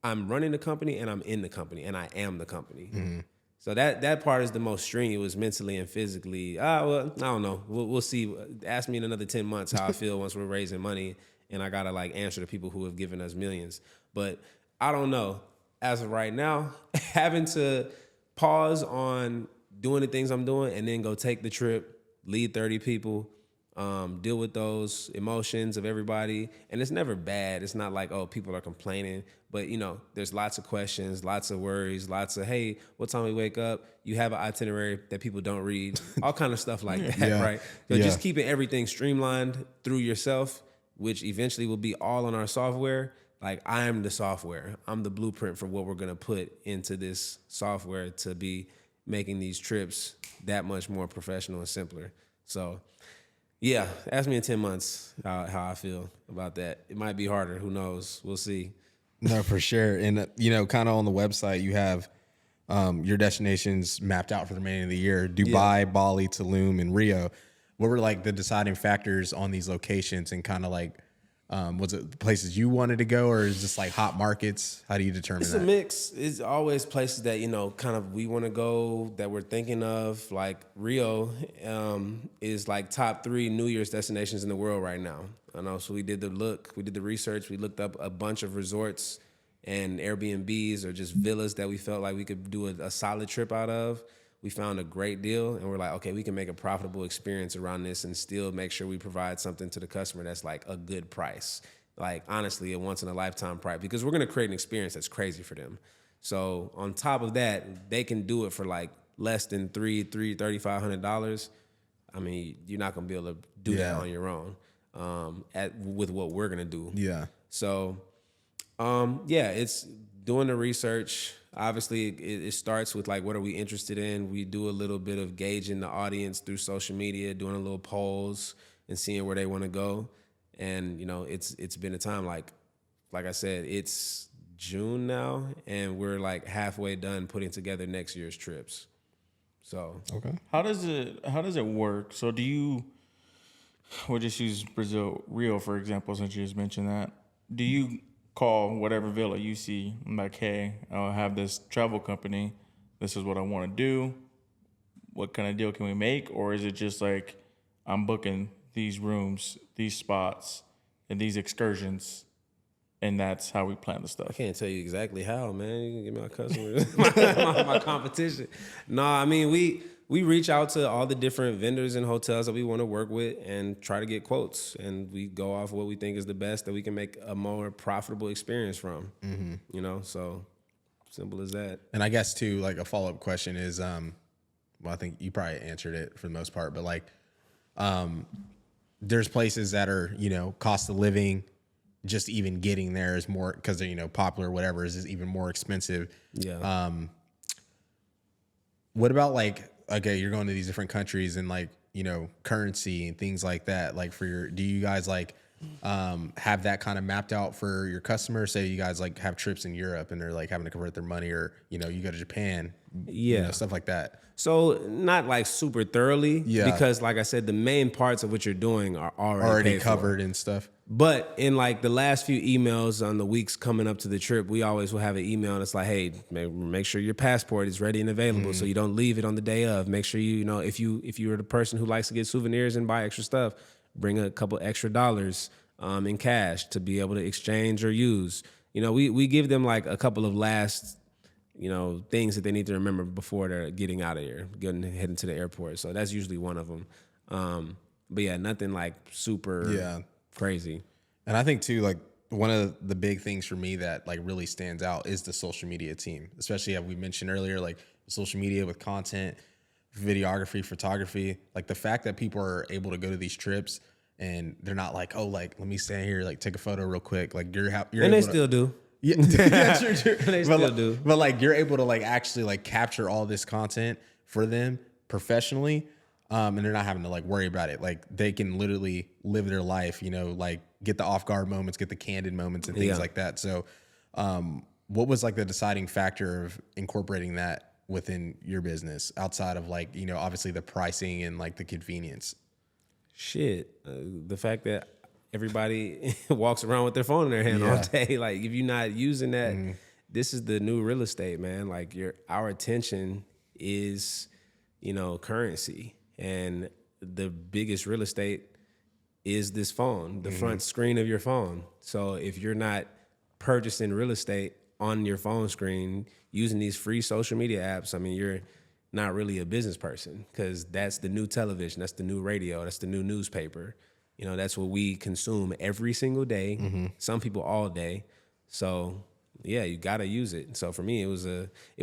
I'm running the company and I'm in the company and I am the company. So that part is the most strenuous mentally and physically. Well, I don't know. We'll see. Ask me in another 10 months how I feel once we're raising money and I got to like answer the people who have given us millions. But I don't know. As of right now, having to pause on doing the things I'm doing and then go take the trip, lead 30 people, deal with those emotions of everybody. And it's never bad. It's not like, oh, people are complaining. But, you know, there's lots of questions, lots of worries, lots of, hey, what time we wake up? You have an itinerary that people don't read. All kind of stuff like that, right? So just keeping everything streamlined through yourself, which eventually will be all on our software. Like, I am the software. I'm the blueprint for what we're going to put into this software to be making these trips that much more professional and simpler. So, yeah, ask me in 10 months how I feel about that. It might be harder. Who knows? We'll see. No, for sure. And, you know, kind of on the website, you have your destinations mapped out for the remaining of the year: Dubai, Bali, Tulum, and Rio. What were like the deciding factors on these locations, and kind of like, was it the places you wanted to go, or is this like hot markets? How do you determine It's that? a mix. It's always places that, kind of we want to go, that we're thinking of. Like Rio is like top 3 New Year's destinations in the world right now. I know. So we did the research. We looked up a bunch of resorts and Airbnbs or just villas that we felt like we could do a solid trip out of. We found a great deal, and we're like, okay, we can make a profitable experience around this and still make sure we provide something to the customer that's like a good price. Like, honestly, a once-in-a-lifetime price, because we're going to create an experience that's crazy for them. So on top of that, they can do it for like less than $3,500. I mean, you're not going to be able to do that on your own with what we're going to do. Yeah. So, it's doing the research. Obviously, it starts with like, what are we interested in? We do a little bit of gauging the audience through social media, doing a little polls and seeing where they want to go. And, it's been a time, like I said, it's June now, and we're like halfway done putting together next year's trips. So, okay. How does it work? So we'll just use Rio, for example, since you just mentioned that. Do you call whatever villa you see, I'm like, hey, I'll have this travel company. This is what I want to do. What kind of deal can we make? Or is it just like, I'm booking these rooms, these spots, and these excursions, and that's how we plan the stuff? I can't tell you exactly how, man. You can give me my customers, my competition. No, I mean, we reach out to all the different vendors and hotels that we want to work with and try to get quotes. And we go off what we think is the best that we can make a more profitable experience from. Mm-hmm. So simple as that. And I guess too, like a follow-up question is, well, I think you probably answered it for the most part, but like, there's places that are, cost of living, just even getting there is more, because they're, popular, whatever, is even more expensive. Yeah. What about like, okay, you're going to these different countries and like, currency and things like that. Like do you guys like have that kind of mapped out for your customers? Say you guys like have trips in Europe and they're like having to convert their money, or, you go to Japan, stuff like that. So not like super thoroughly, because like I said, the main parts of what you're doing are already covered and stuff. But in like the last few emails on the weeks coming up to the trip, we always will have an email and it's like, hey, make sure your passport is ready and available, so you don't leave it on the day of. Make sure if you're the person who likes to get souvenirs and buy extra stuff, bring a couple extra dollars in cash to be able to exchange or use. We give them like a couple of last things that they need to remember before they're getting out of here, heading to the airport. So that's usually one of them. But yeah, nothing like super crazy. And I think too, like one of the big things for me that like really stands out is the social media team, especially as we mentioned earlier, like social media with content, videography, photography. Like the fact that people are able to go to these trips and they're not like, oh, like let me stand here, like take a photo real quick. Like you're and they still do. Yeah, true. They still do. But like you're able to like actually like capture all this content for them professionally, and they're not having to like worry about it. Like they can literally live their life, like get the off guard moments, get the candid moments, and things like that. So, what was like the deciding factor of incorporating that within your business outside of like obviously the pricing and like the convenience? The fact that everybody walks around with their phone in their hand all day. Like if you're not using that, this is the new real estate, man. Like our attention is, currency, and the biggest real estate is this phone, the front screen of your phone. So if you're not purchasing real estate on your phone screen using these free social media apps, I mean, you're not really a business person, because that's the new television, that's the new radio, that's the new newspaper. That's what we consume every single day. Some people all day. So yeah, you gotta use it. So for me, it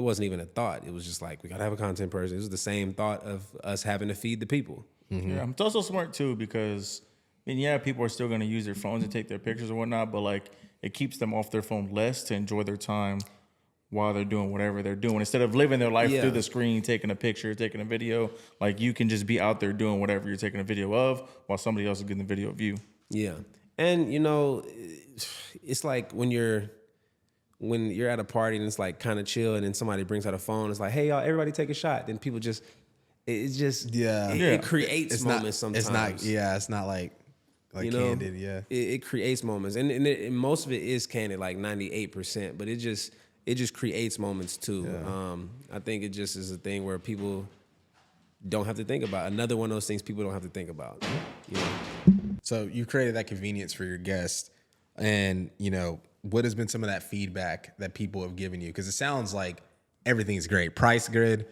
wasn't even a thought. It was just like, we gotta have a content person. It was the same thought of us having to feed the people. Yeah, it's also smart too, because people are still gonna use their phones and take their pictures or whatnot, but like it keeps them off their phone less to enjoy their time while they're doing whatever they're doing. Instead of living their life through the screen, taking a picture, taking a video, like you can just be out there doing whatever you're taking a video of while somebody else is getting the video of you. Yeah. And, it's like when you're when you're at a party and it's like kind of chill, and then somebody brings out a phone, it's like, hey y'all, everybody take a shot. Then people just, it creates moments sometimes. It's not like candid. Yeah, it creates moments, and most of it is candid, like 98%. But it just creates moments too. Yeah. I think it just is a thing where people don't have to think about. Another one of those things people don't have to think about. You know? So you created that convenience for your guests, and what has been some of that feedback that people have given you? Because it sounds like everything's great. Price good,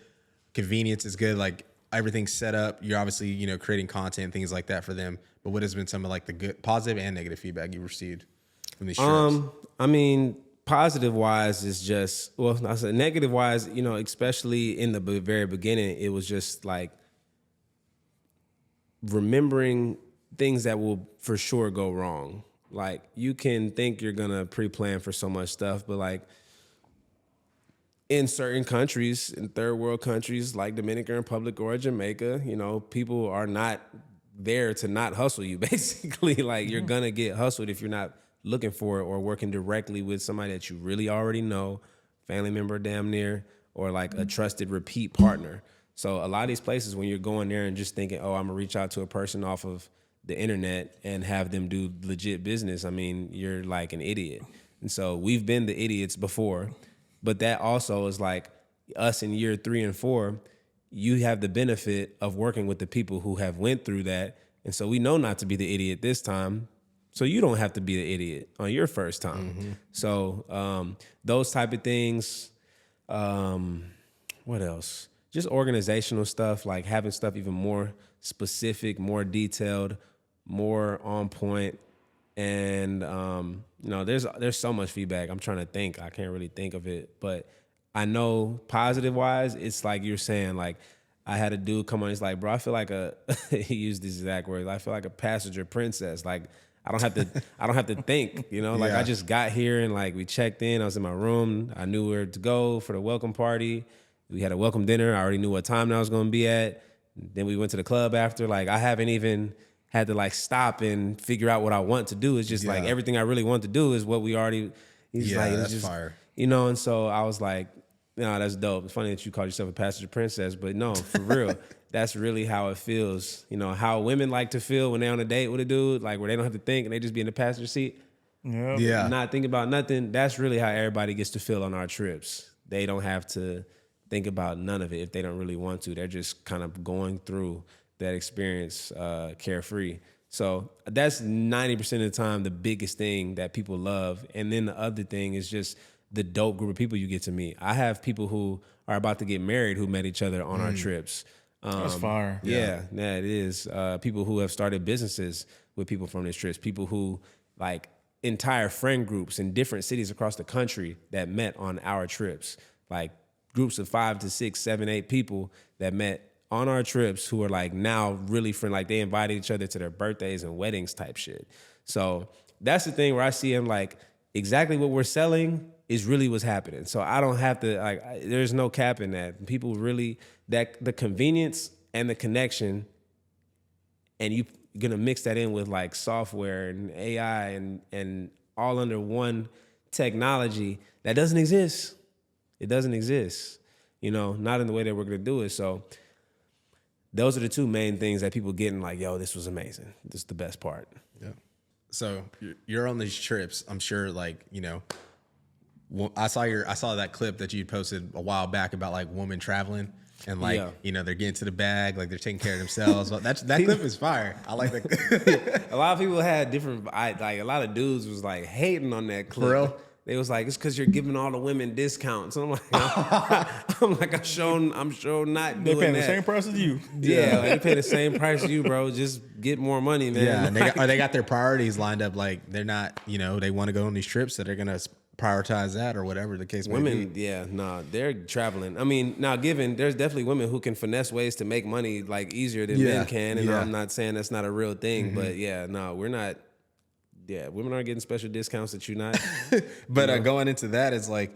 convenience is good. Like everything's set up. You're obviously creating content, things like that for them. But what has been some of like the good, positive and negative feedback you received from these trips? I mean, positive wise is just, well, I said negative wise, especially in the very beginning, it was just like remembering things that will for sure go wrong. Like you can think you're gonna pre-plan for so much stuff, but like in certain countries, in third world countries like Dominican Republic or Jamaica, people are not there to not hustle you. Basically, like you're gonna get hustled if you're not looking for it or working directly with somebody that you really already know, family member damn near, or like a trusted repeat partner. So a lot of these places, when you're going there and just thinking, oh, I'm gonna reach out to a person off of the internet and have them do legit business, I mean, you're like an idiot. And so we've been the idiots before, but that also is like us in year 3 and 4, you have the benefit of working with the people who have went through that. And so we know not to be the idiot this time. So you don't have to be the idiot on your first time. Mm-hmm. So those type of things. What else? Just organizational stuff, like having stuff even more specific, more detailed, more on point. And, there's so much feedback. I'm trying to think. I can't really think of it. But I know positive-wise, it's like you're saying, like, I had a dude come on, he's like, bro, I feel like he used these exact words, I feel like a passenger princess. Like, I don't have to think, like I just got here and like we checked in, I was in my room, I knew where to go for the welcome party. We had a welcome dinner, I already knew what time I was gonna be at. Then we went to the club after. Like I haven't even had to like stop and figure out what I want to do. It's just like everything I really want to do is what we already, that's just fire. And so I was like, no, that's dope. It's funny that you call yourself a passenger princess, but no, for real, that's really how it feels. How women like to feel when they're on a date with a dude, like where they don't have to think and they just be in the passenger seat. Yeah. Not think about nothing. That's really how everybody gets to feel on our trips. They don't have to think about none of it if they don't really want to. They're just kind of going through that experience carefree. So that's 90% of the time the biggest thing that people love. And then the other thing is just the dope group of people you get to meet. I have people who are about to get married who met each other on our trips. That's fire. Yeah, it is. People who have started businesses with people from these trips. People who like entire friend groups in different cities across the country that met on our trips. Like groups of 5 to 6, 7, 8 people that met on our trips who are like now really friend. Like they invited each other to their birthdays and weddings type shit. So that's the thing where I see them like exactly what we're selling is really what's happening. So I don't have to there's no cap in that. People really, that the convenience and the connection, and you gonna mix that in with like software and AI and all under one technology that doesn't exist. It doesn't exist, not in the way that we're gonna do it. So those are the two main things that people getting like, yo, this was amazing. This is the best part. Yeah. So you're on these trips. I'm sure I saw that clip that you posted a while back about like women traveling and like, they're getting to the bag, like they're taking care of themselves. Well, that clip is fire. I like that. A lot of people had different, a lot of dudes was like hating on that clip. For real? They was like, it's because you're giving all the women discounts. And I'm like, I'm sure not doing that. They paying the same price as you. Yeah, they pay the same price as you, bro. Just get more money, man. Yeah, and they got their priorities lined up. Like they're not, they want to go on these trips, so they're gonna prioritize that or whatever the case may be. Women, they're traveling. I mean, now there's definitely women who can finesse ways to make money like easier than men can, and I'm not saying that's not a real thing, but we're not. Yeah, women aren't getting special discounts that you're not. But going into that is like,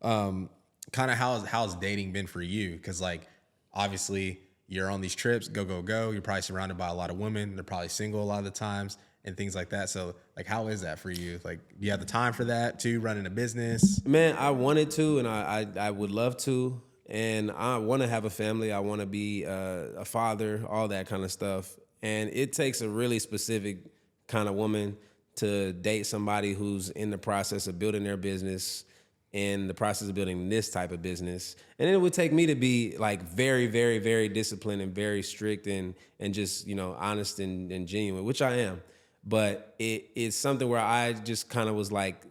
kind of how's dating been for you? Because like, obviously you're on these trips, go. You're probably surrounded by a lot of women. They're probably single a lot of the times. and things like that. So like, how is that for you? Like, do you have the time for that too, running a business? Man, I wanted to, and I would love to. And I want to have a family. I want to be a father, all that kind of stuff. And it takes a really specific kind of woman to date somebody who's in the process of building their business, in the process of building this type of business. And it would take me to be like very, very, very disciplined and very strict and just, honest and genuine, which I am. But it's something where I just kind of was like,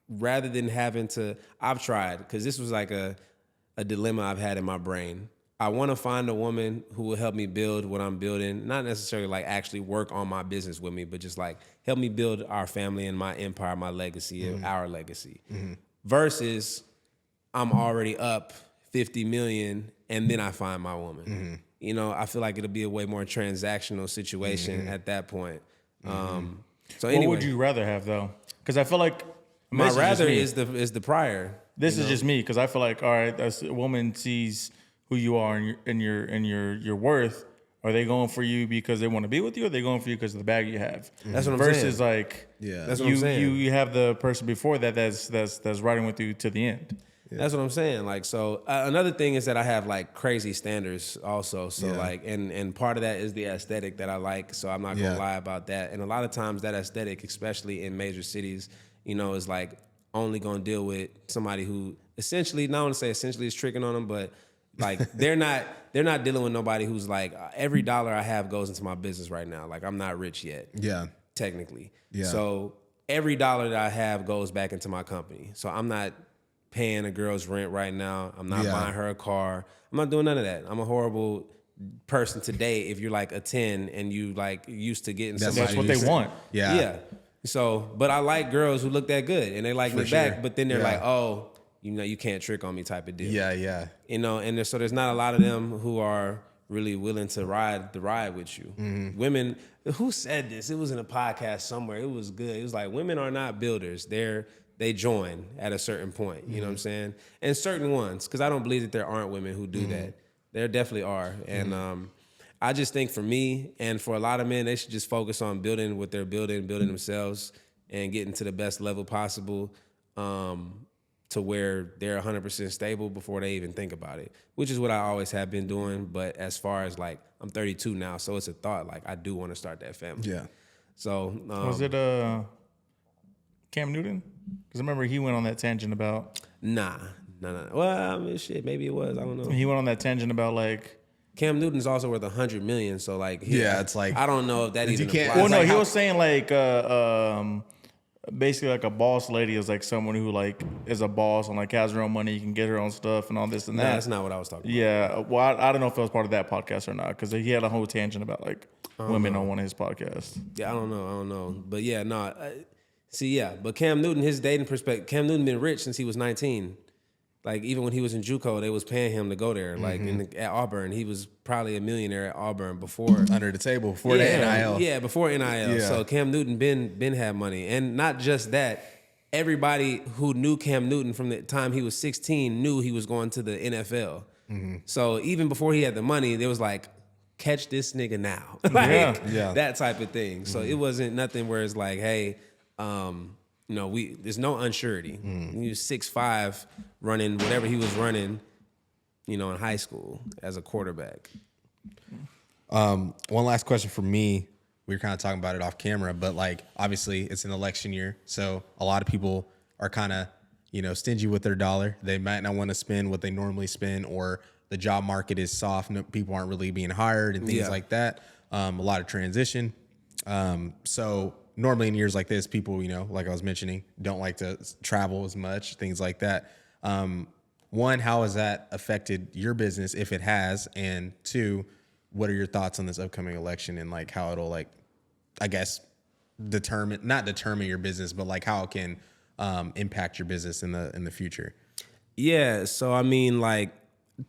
rather than having to, I've tried, because this was like a dilemma I've had in my brain. I want to find a woman who will help me build what I'm building, not necessarily like actually work on my business with me, but just like help me build our family and my empire, my legacy, our legacy. Versus I'm already up 50 million and then I find my woman. I feel like it'll be a way more transactional situation at that point. So anyway, what would you rather have though? Because I feel like my rather is the prior. This is just me, because I feel like, all right, that's a woman sees who you are and your worth. Are they going for you because they want to be with you, or are they going for you because of the bag you have? That's what I'm saying. Versus like, that's what I'm saying. You have the person before that's riding with you to the end. That's what I'm saying. Like, so another thing is that I have like crazy standards also. So like, and part of that is the aesthetic that I like. So I'm not gonna lie about that. And a lot of times that aesthetic, especially in major cities, is like only gonna deal with somebody who essentially, not want to say essentially is tricking on them, but like they're not dealing with nobody who's like, every dollar I have goes into my business right now. Like, I'm not rich yet. Yeah. Technically. Yeah. So every dollar that I have goes back into my company. So I'm not paying a girl's rent right now. I'm not buying her a car. I'm not doing none of that. I'm a horrible person today if you're like a 10 and you like used to getting somebody. That's what they want. Yeah. So, but I like girls who look that good and they like me back, but then they're like, oh, you can't trick on me type of deal. Yeah. And so there's not a lot of them who are really willing to ride the ride with you. Women, who said this? It was in a podcast somewhere. It was good. It was like, women are not builders. They join at a certain point. You know what I'm saying? And certain ones, because I don't believe that there aren't women who do that. There definitely are. And I just think for me and for a lot of men, they should just focus on building what they're building themselves and getting to the best level possible, to where they're 100% stable before they even think about it, which is what I always have been doing. But as far as like, I'm 32 now, so it's a thought, like I do want to start that family. Yeah. So. Was it Cam Newton? Because I remember he went on that tangent about. Nah. Well, I mean, shit, maybe it was. I don't know. He went on that tangent about like. Cam Newton's also worth $100 million, so like. It's like. I don't know if that even applies. Well, no, he was saying like. Basically, like a boss lady is like someone who like is a boss and like has her own money, you can get her own stuff and all this and that. That's not what I was talking about. Yeah, well, I don't know if it was part of that podcast or not, because he had a whole tangent about like women on one of his podcasts. Yeah, I don't know, but yeah, no. But Cam Newton, his dating perspective, Cam Newton been rich since he was 19. Like, even when he was in JUCO, they was paying him to go there. Like, at Auburn, he was probably a millionaire at Auburn before. Under the table, before the NIL. Yeah, before NIL. Yeah. So Cam Newton been had money. And not just that, everybody who knew Cam Newton from the time he was 16 knew he was going to the NFL. So even before he had the money, there was like, catch this nigga now. That type of thing. So it wasn't nothing where it's like, hey, there's no unsurety. He was 6'5", running whatever he was running, in high school as a quarterback. One last question for me. We were kind of talking about it off camera, but like obviously it's an election year, so a lot of people are kind of stingy with their dollar. They might not want to spend what they normally spend, or the job market is soft. People aren't really being hired and things like that. A lot of transition. So normally in years like this, people, like I was mentioning, don't like to travel as much, things like that. One, how has that affected your business, if it has? And two, what are your thoughts on this upcoming election and like how it'll like, I guess, not determine your business, but like how it can impact your business in the future? Yeah. So, I mean, like,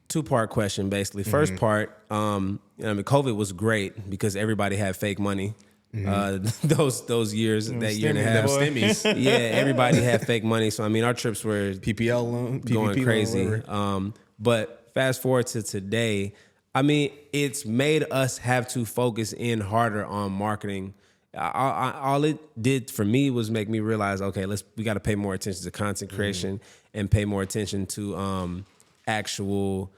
two-part question, basically. First part, COVID was great because everybody had fake money. Those years, that year and a half, stimmies. Yeah, everybody had fake money. So I mean, our trips were PPL loan, going PPP crazy. Loan, but fast forward to today, I mean, it's made us have to focus in harder on marketing all it did for me was make me realize, okay, we got to pay more attention to content creation and pay more attention to actual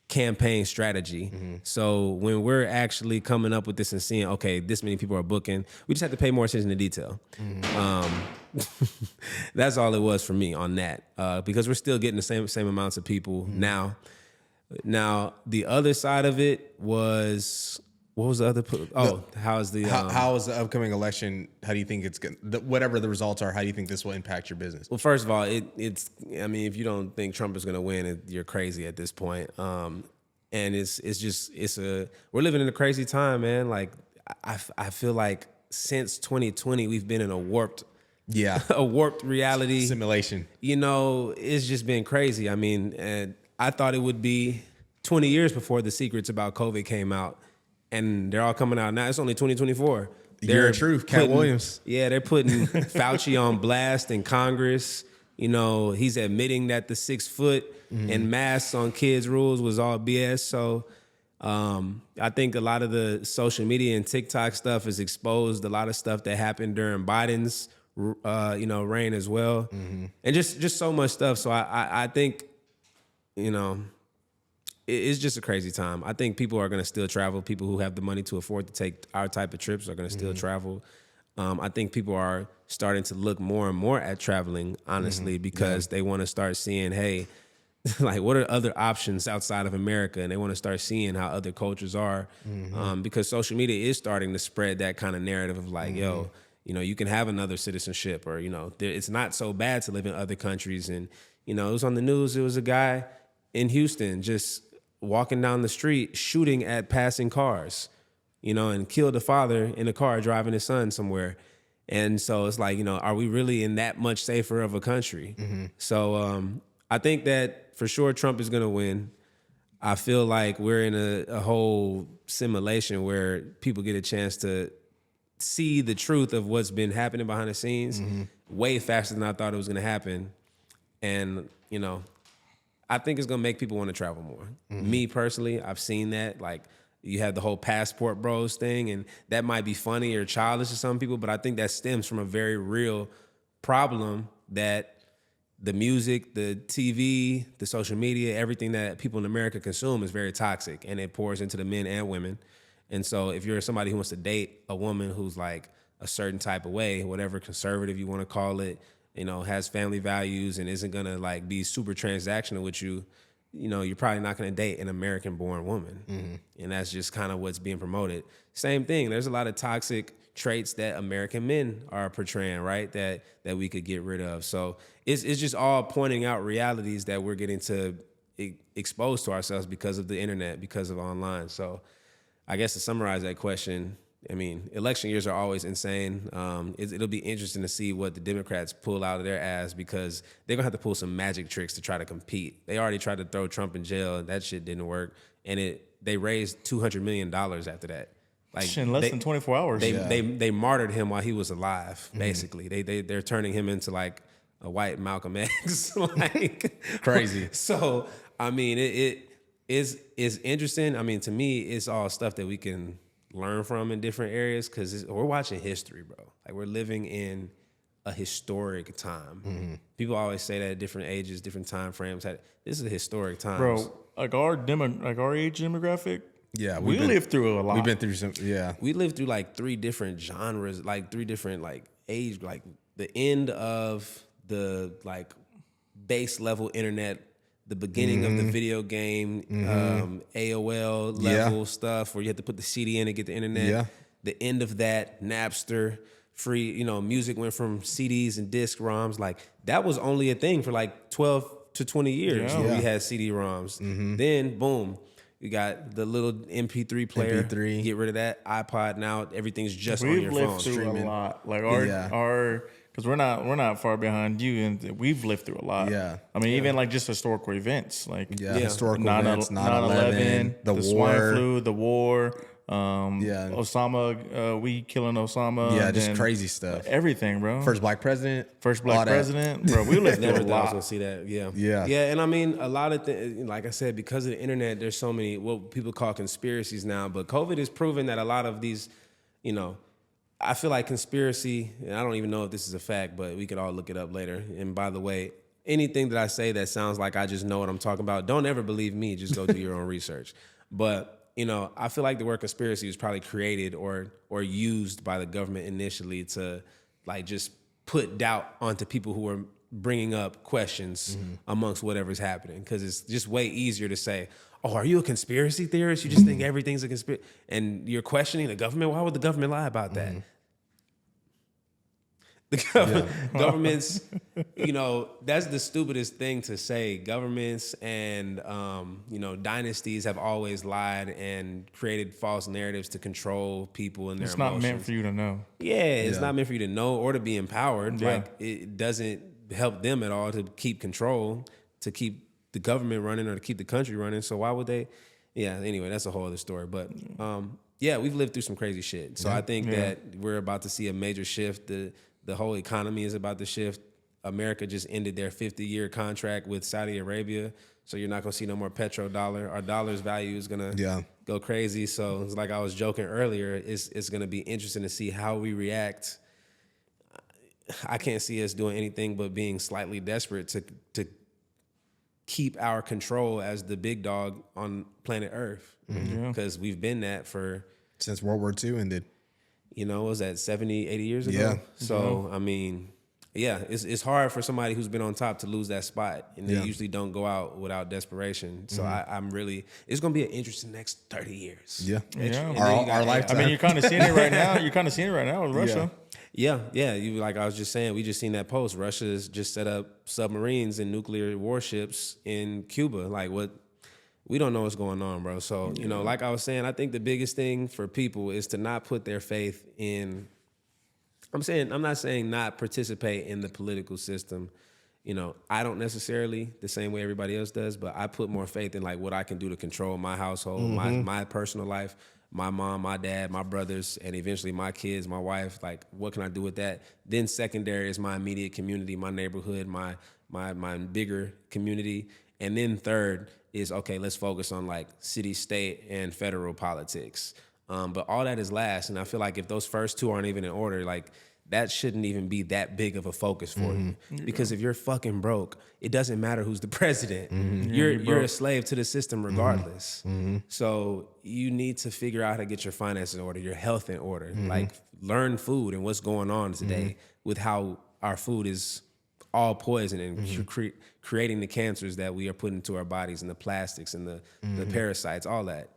campaign strategy. So when we're actually coming up with this and seeing, okay, this many people are booking, we just have to pay more attention to detail. That's all it was for me on that, because we're still getting the same amounts of people now. Now the other side of it was, what was the other? How is the upcoming election? How do you think it's going? Whatever the results are, how do you think this will impact your business? Well, first of all, it's. I mean, if you don't think Trump is going to win, you're crazy at this point. And we're living in a crazy time, man. Like I feel like since 2020, we've been in a warped reality simulation. You know, it's just been crazy. I mean, and I thought it would be 20 years before the secrets about COVID came out. And they're all coming out now. It's only 2024. Year of truth, Cat Williams. Yeah, they're putting Fauci on blast in Congress. You know, he's admitting that the 6 foot and masks on kids' rules was all BS. So I think a lot of the social media and TikTok stuff has exposed a lot of stuff that happened during Biden's reign as well, and just so much stuff. So I think, you know, it's just a crazy time. I think people are going to still travel. People who have the money to afford to take our type of trips are going to still travel. I think people are starting to look more and more at traveling, honestly, because they want to start seeing, hey, like, what are other options outside of America? And they want to start seeing how other cultures are, because social media is starting to spread that kind of narrative of like, yo, you know, you can have another citizenship, or, you know, it's not so bad to live in other countries. And, you know, it was on the news. It was a guy in Houston just walking down the street, shooting at passing cars, you know, and killed a father in a car driving his son somewhere. And so it's like, you know, are we really in that much safer of a country? So I think that for sure Trump is going to win. I feel like we're in a whole simulation where people get a chance to see the truth of what's been happening behind the scenes way faster than I thought it was going to happen. And, you know, I think it's going to make people want to travel more. Me personally, I've seen that. Like, you have the whole passport bros thing, and that might be funny or childish to some people, but I think that stems from a very real problem that the music, the TV, the social media, everything that people in America consume is very toxic, and it pours into the men and women. And so if you're somebody who wants to date a woman who's like a certain type of way, whatever conservative you want to call it, you know, has family values and isn't gonna like be super transactional with you, you know, you're probably not gonna date an American-born woman. And that's just kind of what's being promoted. Same thing, there's a lot of toxic traits that American men are portraying, right? That we could get rid of. So it's just all pointing out realities that we're getting to expose to ourselves because of the internet, because of online. So I guess to summarize that question, I mean, election years are always insane. It'll be interesting to see what the Democrats pull out of their ass, because they're going to have to pull some magic tricks to try to compete. They already tried to throw Trump in jail, and that shit didn't work. And they raised $200 million after that. Like, in less than 24 hours. They martyred him while he was alive, basically. They're turning him into like a white Malcolm X. Like, crazy. So, I mean, it is interesting. I mean, to me, it's all stuff that we can learn from in different areas, because we're watching history, bro. Like, we're living in a historic time. People always say that at different ages, different time frames. This is a historic time, bro. Like our age demographic. Yeah, we lived through a lot. We've been through some. Yeah, we lived through like 3 different genres, like 3 different like age, like the end of the like base level internet, the beginning of the video game, AOL level stuff where you had to put the CD in to get the internet. Yeah. The end of that, Napster, free, you know, music went from CDs and disc ROMs. Like, that was only a thing for like 12 to 20 years where we had CD-ROMs. Then, boom, you got the little MP3 player. MP3. Get rid of that. iPod, now everything's just on your phone. We've lived through a lot. Like our because we're not far behind you, and we've lived through a lot. Yeah. I mean, even like just historical events, like historical events, 9/11, the war, swine flu, the war. Osama, we killing Osama. Yeah, just crazy stuff. Everything, bro. First black president, bro. We lived through a lot. I was gonna see that. Yeah. And I mean, a lot of things. Like I said, because of the internet, there's so many what people call conspiracies now. But COVID has proven that a lot of these, you know, I feel like conspiracy, and I don't even know if this is a fact, but we could all look it up later. And by the way, anything that I say that sounds like I just know what I'm talking about, don't ever believe me. Just go do your own research. But, you know, I feel like the word conspiracy was probably created or used by the government initially to, like, just put doubt onto people who are bringing up questions amongst whatever's happening. Because it's just way easier to say, oh, are you a conspiracy theorist? You just think everything's a conspiracy, and you're questioning the government? Why would the government lie about that? The governments, you know, that's the stupidest thing to say. Governments and, you know, dynasties have always lied and created false narratives to control people and their emotions. It's not meant for you to know. Yeah, it's not meant for you to know or to be empowered. Yeah. Like, it doesn't help them at all to keep control, to keep the government running or to keep the country running. So why would they? Yeah, anyway, that's a whole other story. But yeah, we've lived through some crazy shit. So I think that we're about to see a major shift. The whole economy is about to shift. America just ended their 50-year contract with Saudi Arabia. So you're not going to see no more petrodollar. Our dollar's value is going to go crazy. So it's like I was joking earlier, it's going to be interesting to see how we react. I can't see us doing anything but being slightly desperate to keep our control as the big dog on planet Earth. Because we've been that since World War II ended. You know, was that 70, 80 years ago? Yeah. So, I mean, yeah, it's hard for somebody who's been on top to lose that spot. And they usually don't go out without desperation. So I'm really, it's going to be an interesting next 30 years. Yeah. Our lifetime. I mean, you're kind of seeing it right now. You're kind of seeing it right now with Russia. Yeah. You, like I was just saying, we just seen that post. Russia's just set up submarines and nuclear warships in Cuba. Like, what? We don't know what's going on, bro. So, you know, like I was saying, I think the biggest thing for people is to not put their faith in, I'm not saying not participate in the political system. You know, I don't necessarily the same way everybody else does, but I put more faith in like what I can do to control my household, my personal life, my mom, my dad, my brothers, and eventually my kids, my wife. Like, what can I do with that? Then secondary is my immediate community, my neighborhood, my bigger community. And then third is, okay, let's focus on like city, state, and federal politics. But all that is last. And I feel like if those first two aren't even in order, like that shouldn't even be that big of a focus for you. Because if you're fucking broke, it doesn't matter who's the president. You're a slave to the system regardless. So you need to figure out how to get your finances in order, your health in order. Like learn food and what's going on today with how our food is all poison and creating the cancers that we are putting into our bodies and the plastics and the parasites, all that.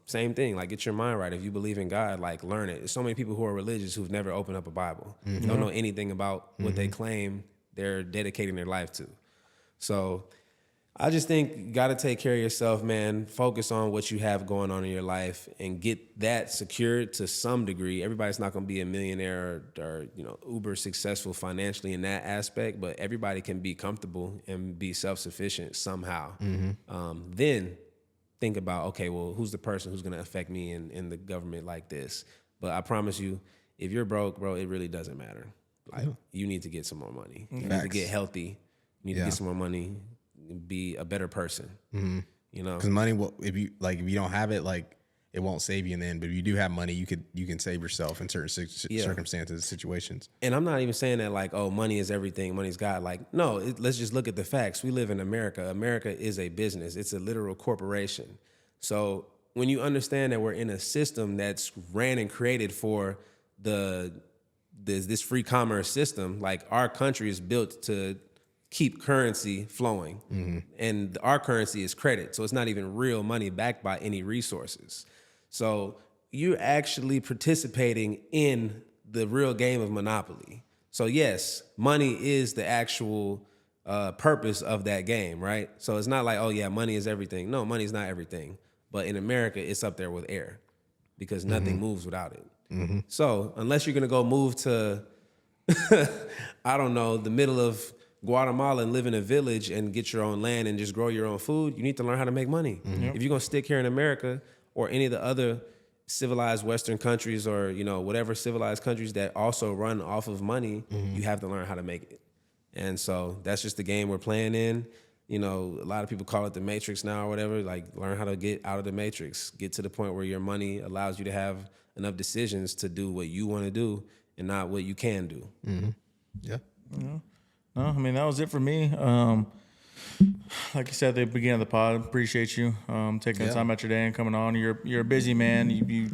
Same thing, like get your mind right. If you believe in God, like learn it. There's so many people who are religious who've never opened up a Bible, don't know anything about what they claim they're dedicating their life to. So I just think you got to take care of yourself, man. Focus on what you have going on in your life and get that secured to some degree. Everybody's not going to be a millionaire or you know, uber successful financially in that aspect, but everybody can be comfortable and be self-sufficient somehow. Then think about, okay, well, who's the person who's going to affect me in the government like this? But I promise you, if you're broke, bro, it really doesn't matter. Like, you need to get some more money. You need to get healthy. You need to get some more money. Be a better person, you know. Because money will, if you don't have it, like it won't save you in the end. But if you do have money, you can save yourself in certain circumstances, situations. And I'm not even saying that like, oh, money is everything, money's God. Like, no, let's just look at the facts. We live in America. America is a business. It's a literal corporation. So when you understand that we're in a system that's ran and created for this free commerce system, like our country is built to keep currency flowing. And our currency is credit. So it's not even real money backed by any resources. So you're actually participating in the real game of Monopoly. So yes, money is the actual purpose of that game, right? So it's not like, oh yeah, money is everything. No, money is not everything. But in America, it's up there with air because nothing moves without it. So unless you're gonna go move to, I don't know, the middle of Guatemala and live in a village and get your own land and just grow your own food, you need to learn how to make money. If you're gonna stick here in America or any of the other civilized Western countries or, you know, whatever civilized countries that also run off of money, you have to learn how to make it. And so that's just the game we're playing in. you know, a lot of people call it the matrix now or whatever. Like, learn how to get out of the matrix, get to the point where your money allows you to have enough decisions to do what you want to do and not what you can do. Mm-hmm. Yeah. No, I mean, that was it for me. Like you said at the beginning of the pod, appreciate you taking the time out your day and coming on. You're a busy man. You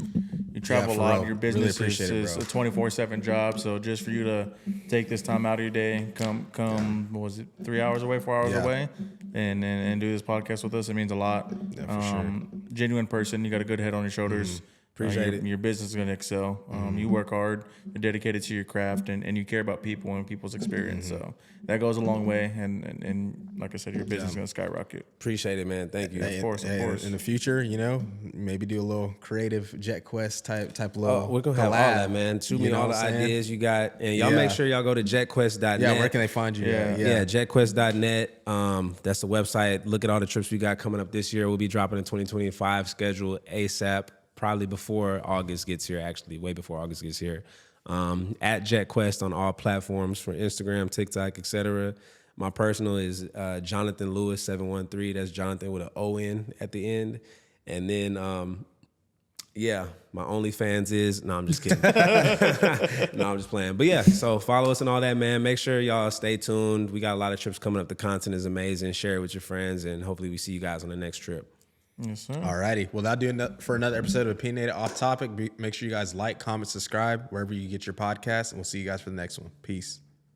travel a lot. Real. Your business is a 24/7 job. So just for you to take this time out of your day, come what was it, 3 hours away, 4 hours away, and do this podcast with us, it means a lot. Yeah, for sure. Genuine person. You got a good head on your shoulders. Appreciate it. Your business is going to excel. You work hard. You're dedicated to your craft, and you care about people and people's experience. So that goes a long way. And like I said, your business is going to skyrocket. Appreciate it, man. Thank you. Of course. In the future, you know, maybe do a little creative JetQuest type little. We're gonna have all that, man. Shoot me all the ideas you got, and y'all make sure y'all go to JetQuest.net. Yeah, where can they find you? Yeah, JetQuest.net. That's the website. Look at all the trips we got coming up this year. We'll be dropping a 2025 schedule ASAP. Probably before August gets here, actually, way before August gets here. At JetQuest on all platforms for Instagram, TikTok, etc. My personal is Jonathon Lewis 713. That's Jonathan with an O-N at the end. And then, my OnlyFans is, no, I'm just kidding. No, I'm just playing. But yeah, so follow us and all that, man. Make sure y'all stay tuned. We got a lot of trips coming up. The content is amazing. Share it with your friends, and hopefully we see you guys on the next trip. Yes, sir. All righty. Well, that'll do it for another episode of Opinionated Off Topic. Make sure you guys like, comment, subscribe wherever you get your podcast, and we'll see you guys for the next one. Peace.